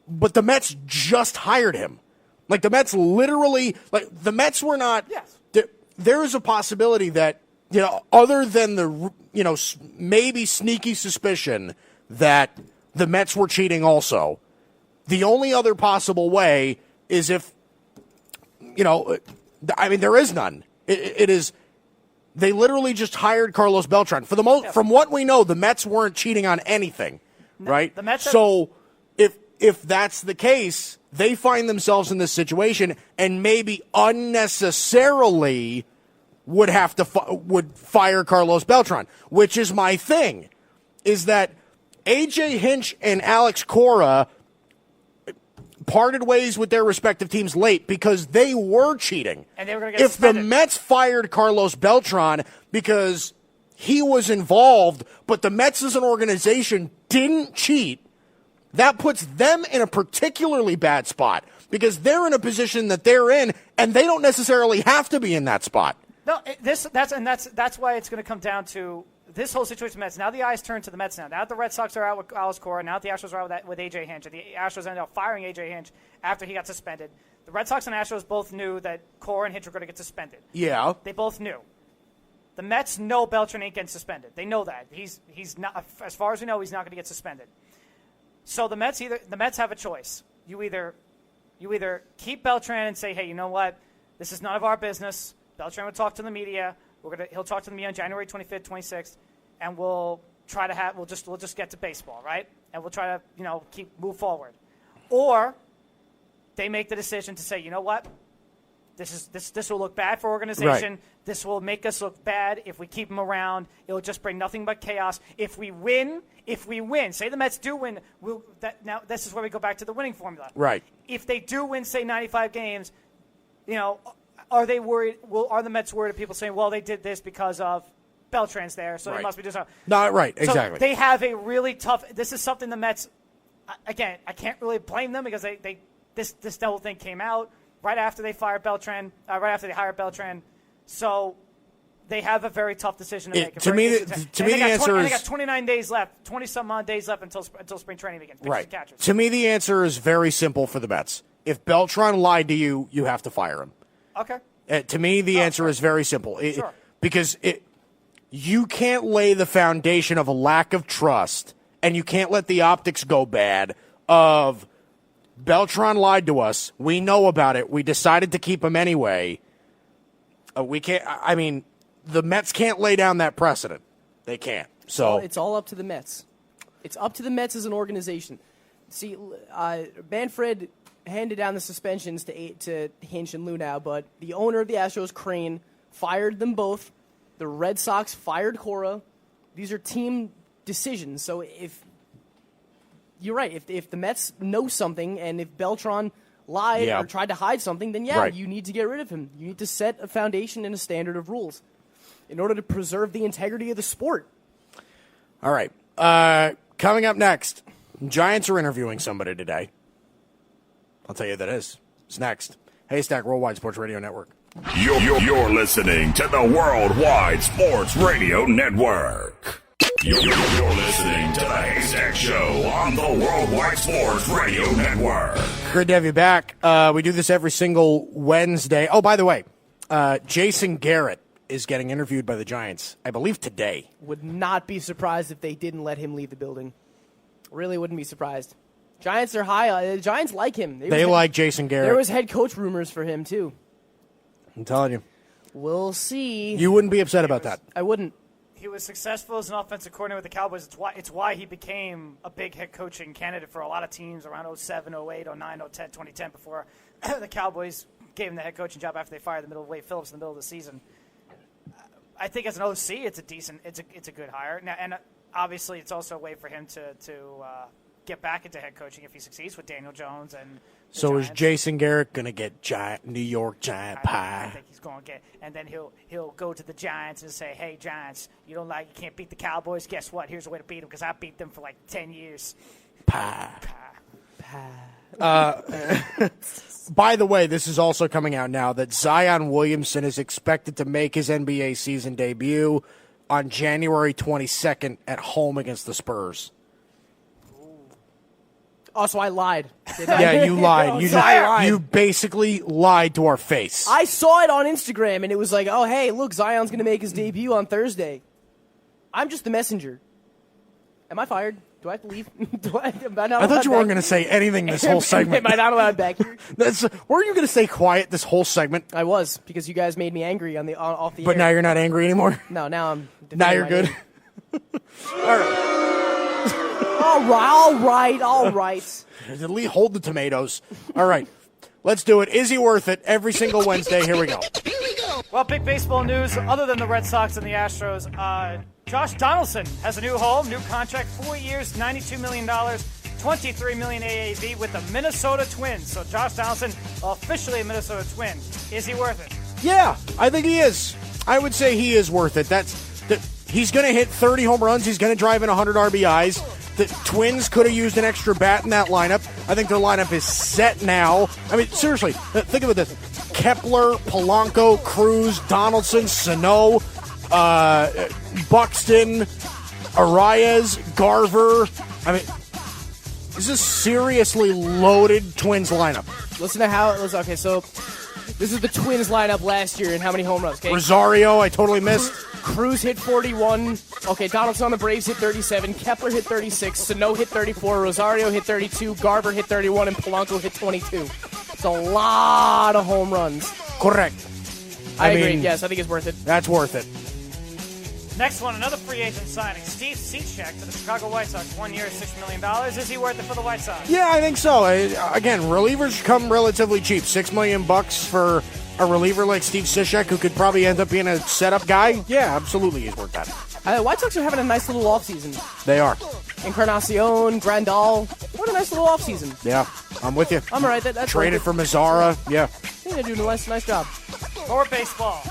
but the Mets just hired him. Like the Mets literally, the Mets were not. Yes. There is a possibility that, other than the, maybe sneaky suspicion that the Mets were cheating also, the only other possible way is if, there is none. It is, they literally just hired Carlos Beltran. From what we know, the Mets weren't cheating on anything, right? The Mets so if that's the case, they find themselves in this situation and maybe unnecessarily would fire Carlos Beltran, which is my thing, is that A.J. Hinch and Alex Cora parted ways with their respective teams late because they were cheating. And they were going to get If suspended. the Mets fired Carlos Beltran because he was involved, but the Mets as an organization didn't cheat, that puts them in a particularly bad spot because they're in a position that they're in, and they don't necessarily have to be in that spot. No, that's why it's going to come down to this whole situation with the Mets. Now the eyes turn to the Mets now. Now the Red Sox are out with Alex Cora. Now the Astros are out with A.J. Hinch. And the Astros ended up firing A.J. Hinch after he got suspended. The Red Sox and Astros both knew that Cora and Hinch were going to get suspended. Yeah. They both knew. The Mets know Beltran ain't getting suspended. They know that. He's not, as far as we know, he's not going to get suspended. So the Mets have a choice. You either keep Beltran and say, hey, you know what? This is none of our business. Beltran will talk to the media. He'll talk to the media on January 25th, 26th, and we'll just get to baseball, right? And we'll try to move forward. Or they make the decision to say, you know what? This will look bad for organization. Right. This will make us look bad if we keep him around. It will just bring nothing but chaos. If we win, say the Mets do win, now this is where we go back to the winning formula. Right. If they do win, say 95 games, are they worried? Are the Mets worried of people saying, well, they did this because of Beltran's there, so they must be doing something? Not right, exactly. So they have a really tough. This is something the Mets. Again, I can't really blame them because this whole thing came out right after they fired Beltran, right after they hired Beltran. So they have a very tough decision to make. To me, the answer is they got 29 days left, 20-some odd days left until spring training begins. Right. To me, the answer is very simple for the Mets. If Beltran lied to you, you have to fire him. Okay. To me, the answer is very simple. Sure. Because you can't lay the foundation of a lack of trust, and you can't let the optics go bad of Beltran lied to us. We know about it. We decided to keep him anyway. We can't. I mean, the Mets can't lay down that precedent. They can't. So it's all up to the Mets. It's up to the Mets as an organization. See, Manfred handed down the suspensions to Hinch and Lunau, but the owner of the Astros, Crane, fired them both. The Red Sox fired Cora. These are team decisions. So if you're right, if the Mets know something and if Beltran lied or tried to hide something, then you need to get rid of him. You need to set a foundation and a standard of rules in order to preserve the integrity of the sport. All right. Coming up next, Giants are interviewing somebody today. I'll tell you who that is. It's next. Haystack Worldwide Sports Radio Network. You're listening to the Worldwide Sports Radio Network. You're listening to the Haystack Show on the Worldwide Sports Radio Network. Great to have you back. We do this every single Wednesday. Oh, by the way, Jason Garrett is getting interviewed by the Giants, I believe today. Would not be surprised if they didn't let him leave the building. Really wouldn't be surprised. Giants are high. The Giants like him. They like Jason Garrett. There was head coach rumors for him, too. I'm telling you. We'll see. You wouldn't be upset about that. I wouldn't. He was successful as an offensive coordinator with the Cowboys. It's why he became a big head coaching candidate for a lot of teams around 07, 08, 09, 010, 2010 before the Cowboys gave him the head coaching job after they fired the middle of Wade Phillips in the middle of the season. I think as an OC, it's a good hire. Now, and obviously, it's also a way for him to get back into head coaching if he succeeds with Daniel Jones and. So Giants. is Jason Garrett going to get New York Giant pie? I think he's going to get, and then he'll go to the Giants and say, "Hey, Giants, you can't beat the Cowboys. Guess what? Here's a way to beat them because I beat them for like 10 years." Pie. By the way, this is also coming out now that Zion Williamson is expected to make his NBA season debut on January 22nd at home against the Spurs. Oh, so I lied. Yeah, you lied. You basically lied to our face. I saw it on Instagram, and it was like, oh, hey, look, Zion's going to make his debut on Thursday. I'm just the messenger. Am I fired? Do I have to leave? I thought you weren't going to say anything this whole segment. Am I not allowed back here? Were you going to stay quiet this whole segment? I was, because you guys made me angry off the air. But now you're not angry anymore? No, now I'm... Now you're good? All right. All right. At least hold the tomatoes. All right. Let's do it. Is he worth it? Every single Wednesday. Here we go. Well, big baseball news, other than the Red Sox and the Astros, Josh Donaldson has a new home, new contract, 4 years, $92 million, $23 million AAV with the Minnesota Twins. So Josh Donaldson, officially a Minnesota Twin. Is he worth it? Yeah, I think he is. I would say he is worth it. He's going to hit 30 home runs. He's going to drive in 100 RBIs. The Twins could have used an extra bat in that lineup. I think their lineup is set now. I mean, seriously, think of it this. Kepler, Polanco, Cruz, Donaldson, Sano, Buxton, Arias, Garver. I mean, this is seriously loaded Twins lineup. Listen to how it was. Okay, so this is the Twins lineup last year and how many home runs? Okay? Rosario, I totally missed. Cruz hit 41. Okay, Donaldson on the Braves hit 37. Kepler hit 36. Sano hit 34. Rosario hit 32. Garver hit 31. And Polanco hit 22. It's a lot of home runs. Correct. I agree. Yes, I think it's worth it. That's worth it. Next one, another free agent signing. Steve Cishek to the Chicago White Sox. 1 year, $6 million. Is he worth it for the White Sox? Yeah, I think so. Again, relievers come relatively cheap. $6 million for a reliever like Steve Cishek, who could probably end up being a setup guy. Yeah, absolutely, he's worth that. White Sox are having a nice little offseason. They are. Encarnacion, Grandal. What a nice little offseason. Yeah, I'm with you. I'm all right. That's traded for Mazzara. Yeah. I think they're doing a nice job. More baseball.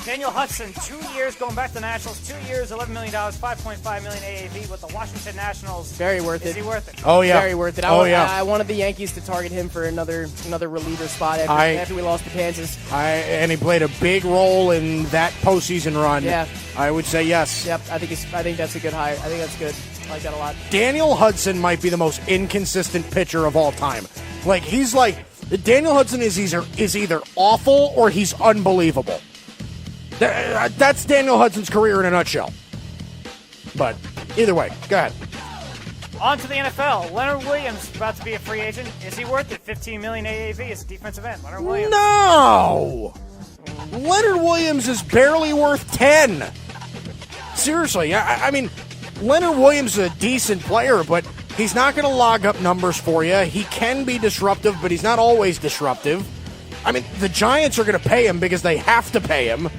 Daniel Hudson, 2 years going back to the Nationals. 2 years, $11 million, $5.5 million AAV with the Washington Nationals. Very worth it. Is he worth it? Oh, yeah. Very worth it. I wanted the Yankees to target him for another reliever spot after we lost to Kansas. And he played a big role in that postseason run. Yeah. I would say yes. Yep, I think that's a good hire. I think that's good. I like that a lot. Daniel Hudson might be the most inconsistent pitcher of all time. Daniel Hudson is either awful or he's unbelievable. That's Daniel Hudson's career in a nutshell. But either way, go ahead. On to the NFL. Leonard Williams about to be a free agent. Is he worth it? $15 million AAV as a defensive end. Leonard Williams. No! Leonard Williams is barely worth 10. Seriously, I mean, Leonard Williams is a decent player, but he's not going to log up numbers for you. He can be disruptive, but he's not always disruptive. I mean, the Giants are going to pay him because they have to pay him.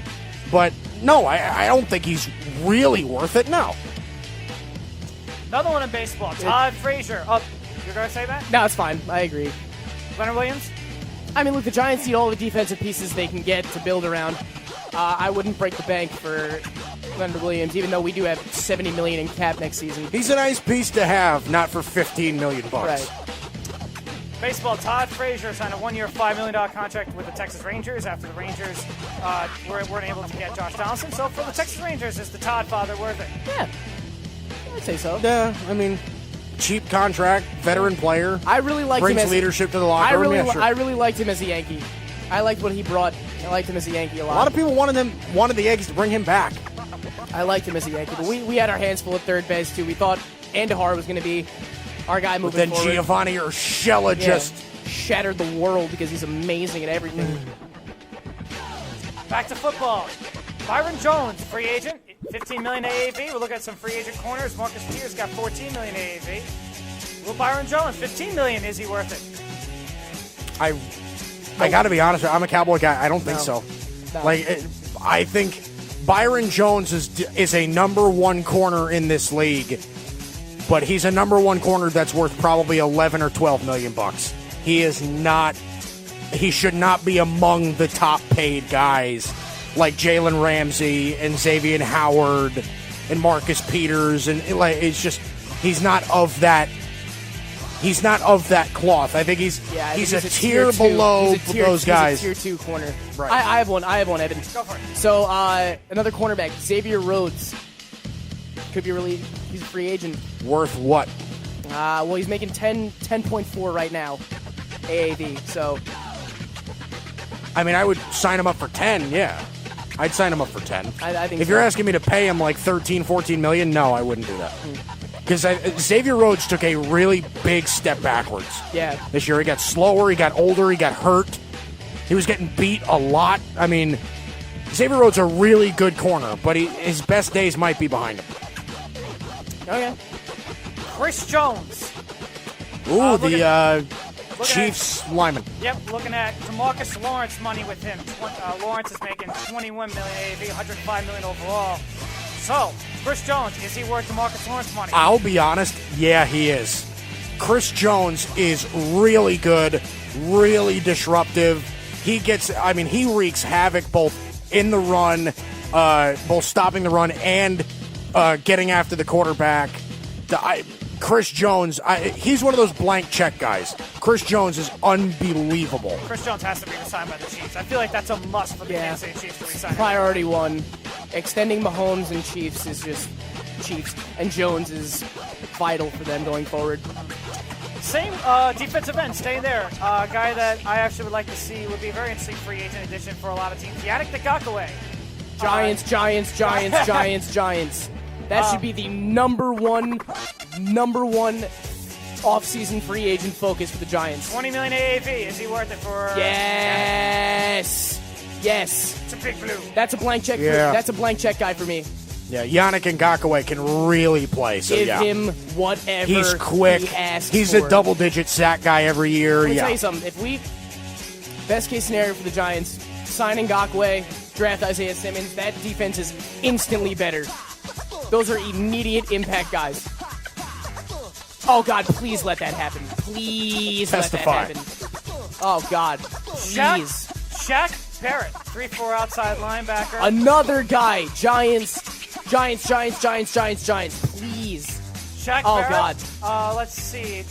But, no, I don't think he's really worth it, no. Another one in baseball. Todd Frazier. Oh, you're going to say that? No, it's fine. I agree. Leonard Williams? I mean, look, the Giants need all the defensive pieces they can get to build around. I wouldn't break the bank for Leonard Williams, even though we do have $70 million in cap next season. He's a nice piece to have, not for $15 million. Right. Baseball, Todd Frazier signed a 1 year, $5 million contract with the Texas Rangers after the Rangers weren't able to get Josh Donaldson. So for the Texas Rangers, is the Todd father worth it? Yeah, I'd say so. Yeah, I mean, cheap contract, veteran player. I really liked him brings as leadership to the locker room. I really liked him as a Yankee. I liked what he brought I liked him as a Yankee a lot. A lot of people wanted the Yankees to bring him back. I liked him as a Yankee, but we had our hands full at third base, too. We thought Andahar was going to be our guy moving Then forward. Giovanni Urshela just shattered the world because he's amazing at everything. Back to football. Byron Jones, free agent, $15 million AAV. We'll look at some free agent corners. Marcus Peters got $14 million AAV. Well, Byron Jones, $15 million. Is he worth it? I got to be honest, I'm a Cowboy guy. I don't think so. No. I think Byron Jones is a number one corner in this league, but he's a number one corner that's worth probably 11 or 12 million bucks. He is not. He should not be among the top paid guys like Jalen Ramsey and Xavier Howard and Marcus Peters, and it's just he's not of that. He's not of that cloth. I think he's a tier below those guys. He's a tier 2 corner. Right. I have one, Evan. Go for it. So another cornerback, Xavier Rhodes, could be really. He's a free agent. Worth what? Well, he's making 10.4 right now, AAV. So. I mean, I would sign him up for 10, yeah. I'd sign him up for 10. I think if so. you're asking me to pay him like 13, 14 million, no, I wouldn't do that. Because Xavier Rhodes took a really big step backwards. Yeah. This year, he got slower, he got older, he got hurt. He was getting beat a lot. I mean, Xavier Rhodes is a really good corner, but his best days might be behind him. Okay. Chris Jones. Ooh, the Chiefs lineman. Yep, looking at DeMarcus Lawrence money with him. Lawrence is making $21 million AAV, $105 million overall. So, Chris Jones, is he worth DeMarcus Lawrence money? I'll be honest, yeah, he is. Chris Jones is really good, really disruptive. He wreaks havoc both in the run, both stopping the run and getting after the quarterback. Chris Jones, he's one of those blank check guys. Chris Jones is unbelievable. Chris Jones has to be re-signed by the Chiefs. I feel like that's a must for the Kansas City Chiefs to re-sign him. Priority one. Extending Mahomes and Chiefs is just Chiefs. And Jones is vital for them going forward. Same defensive end, stay there. A guy that I actually would like to see would be a very interesting free agent addition for a lot of teams. Yannick Ngakoue. Giants. That should be the number one off-season free agent focus for the Giants. $20 million AAV. Is he worth it for? Yes. It's a big blue. That's a blank check. Yeah. That's a blank check guy for me. Yeah, Yannick Ngakoue can really play. So Give him whatever he's quick. he asks He's for. a double-digit sack guy every year. Let me tell you something. If best case scenario for the Giants, sign Ngakoue, draft Isaiah Simmons, that defense is instantly better. Those are immediate impact guys. Oh, God, please let that happen. Please Testify. let that happen. Oh, God. Please. Shaq Barrett, 3-4 outside linebacker. Another guy. Giants. Please. Shaq Oh, Barrett. God. Let's see.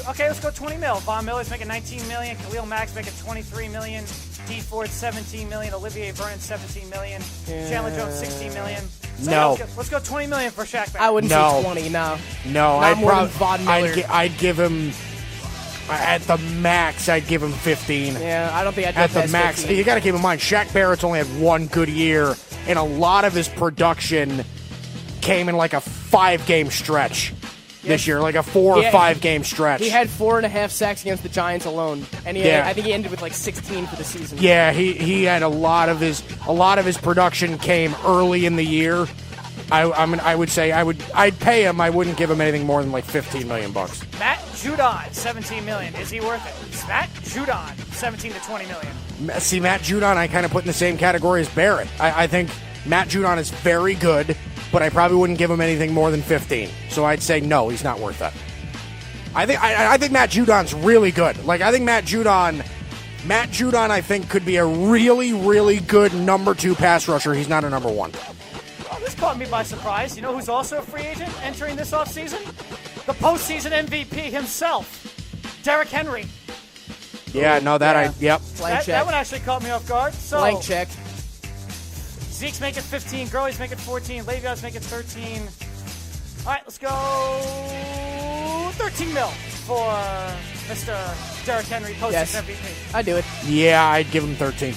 Okay, let's go 20 mil. Von Miller's making 19 million. Khalil Mack's making 23 million. D Ford 17 million. Olivier Vernon 17 million. Chandler Jones 16 million. So No. let's go 20 million for Shaq Barrett. I wouldn't No. say 20, no. No, Not more than Von Miller. I'd give him at the max. I'd give him 15. Yeah, I don't think I'd go At the past max, 15. you got to keep in mind, Shaq Barrett's only had one good year, and a lot of his production came in like a 5-game stretch this year, like a 4 or 5 game stretch. He had 4.5 sacks against the Giants alone, and I think he ended with like 16 for the season. Yeah, he had a lot of his production came early in the year. I'd pay him. I wouldn't give him anything more than like $15 million. Matt Judon, 17 million. Is he worth it? Matt Judon, 17 to 20 million. See, Matt Judon, I kind of put in the same category as Barrett. I think Matt Judon is very good, but I probably wouldn't give him anything more than 15. So I'd say no, he's not worth that. I think Matt Judon's really good. Like, I think Matt Judon, I think, could be a really, really good number 2 pass rusher. He's not a number 1. Oh, this caught me by surprise. You know who's also a free agent entering this offseason? The postseason MVP himself, Derrick Henry. Yeah, no, yep. Blank check. That one actually caught me off guard. So Blank check. Zeke's making 15, Gurley's making 14, Le'Veon's making 13. All right, let's go 13 mil for Mr. Derrick Henry, postseason MVP. I'd do it. Yeah, I'd give him 13.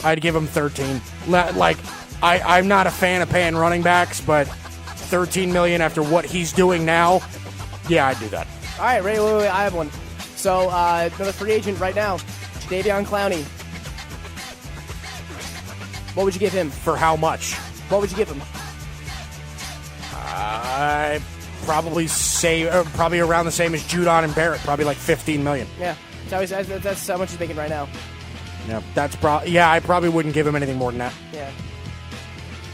I'd give him 13. Like, I'm not a fan of paying running backs, but $13 million after what he's doing now, yeah, I'd do that. All right, wait, I have one. So, another free agent right now, Jadeveon Clowney. What would you give him? For how much? What would you give him? I probably probably around the same as Judon and Barrett, probably like $15 million. Yeah, that's how much he's making right now. Yeah, I probably wouldn't give him anything more than that. Yeah.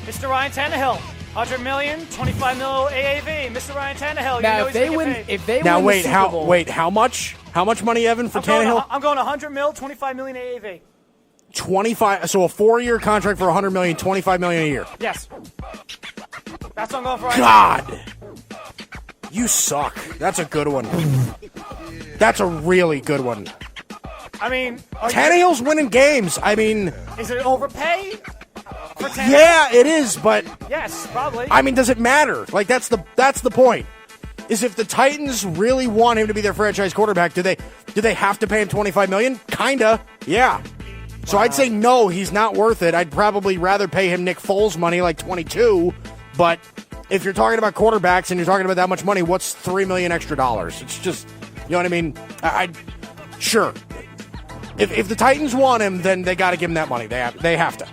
Mr. Ryan Tannehill, $100 million, $25 million AAV. Mr. Ryan Tannehill, now, if they win the Super Bowl. How much? How much money, Evan, for Tannehill? I'm going $100 million, $25 million AAV. 25. So a 4-year contract for $100 million, $25 million a year. Yes. That's what I'm going for. God, you suck. That's a good one. That's a really good one. I mean, Tannehill's winning games. I mean, is it overpay for Tannehill? Yeah, it is, but yes, probably. I mean, does it matter? Like that's the point. Is if the Titans really want him to be their franchise quarterback, do they have to pay him $25 million? Kinda, yeah. So I'd say no, he's not worth it. I'd probably rather pay him Nick Foles money, like 22. But if you're talking about quarterbacks and you're talking about that much money, what's $3 million extra dollars? It's just, you know what I mean? Sure. If the Titans want him, then they got to give him that money. They have to.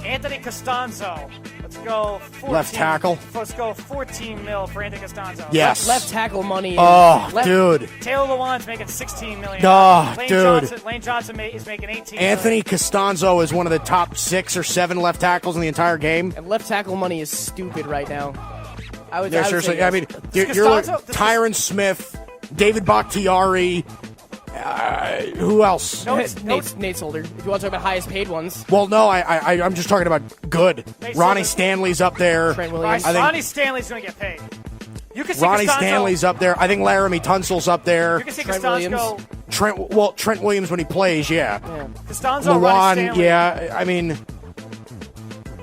Anthony Costanzo. Let's go 14. Left tackle. Let's go $14 million for Anthony Costanzo. Yes. Left tackle money. Dude. Taylor Lewan's making $16 million. Lane Johnson is making $18 million. Anthony Costanzo is one of the top 6 or 7 left tackles in the entire game. And left tackle money is stupid right now. Seriously. Yes. I mean, you're like Tyron Smith, David Bakhtiari. Who else? Nate Solder. If you want to talk about highest paid ones. Well, no, I'm just talking about good. Ronnie Stanley's up there. Trent Williams. Ronnie Stanley's going to get paid. You can see Ronnie Costanzo. Stanley's up there. I think Laramie Tunsil's up there. You can see Trent Costanzo. Williams. Trent Williams when he plays, yeah. Costanzo, Lawan, Ronnie Stanley. yeah. I mean,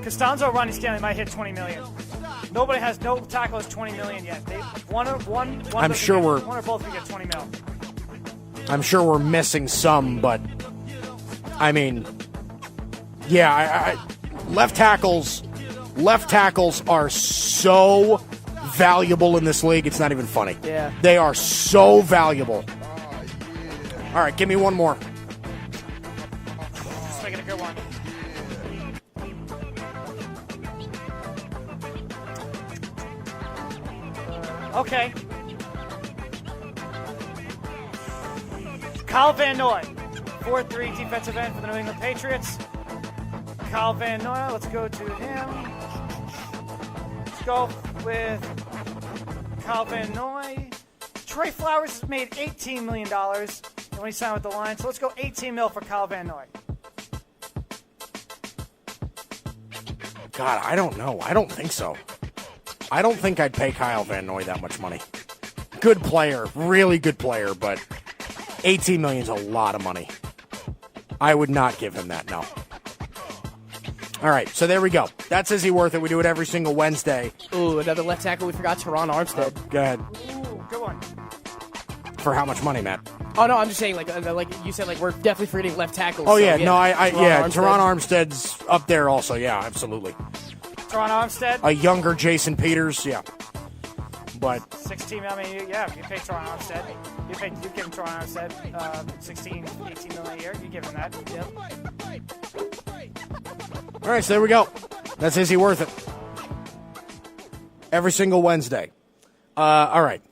Costanzo, Ronnie Stanley might hit $20 million. No tackle has $20 million yet. One or both will get $20 million. I'm sure we're missing some, but I mean, yeah, left tackles are so valuable in this league. It's not even funny. Yeah. They are so valuable. All right, give me one more. Let's make it a good one. Okay. Kyle Van Noy, 4-3 defensive end for the New England Patriots. Kyle Van Noy, let's go to him. Let's go with Kyle Van Noy. Trey Flowers has made $18 million when he signed with the Lions, so let's go $18 million for Kyle Van Noy. God, I don't know. I don't think so. I don't think I'd pay Kyle Van Noy that much money. Good player, really good player, but $18 million is a lot of money. I would not give him that, no. All right, so there we go. That's Is He Worth It? We do it every single Wednesday. Ooh, another left tackle we forgot, Teron Armstead. Go ahead. Ooh, good one. For how much money, Matt? Oh, no, I'm just saying, like you said, like we're definitely forgetting left tackles. Oh, so, yeah, no, Teron Armstead's up there also, yeah, absolutely. Teron Armstead. A younger Jason Peters, yeah. But 16, I mean, yeah, you pay Teron Armstead. You give him Teron Armstead 16, $18 million a year. You give him that. Yep. all right, so there we go. That's Is He Worth It? Every single Wednesday. All right.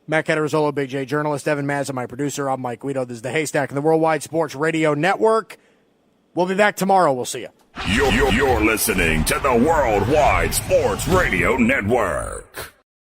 Matt Caterizolo, Big J, journalist, Evan Mazza, my producer. I'm Mike Guido. This is the Haystack and the Worldwide Sports Radio Network. We'll be back tomorrow. We'll see you. You're listening to the Worldwide Sports Radio Network.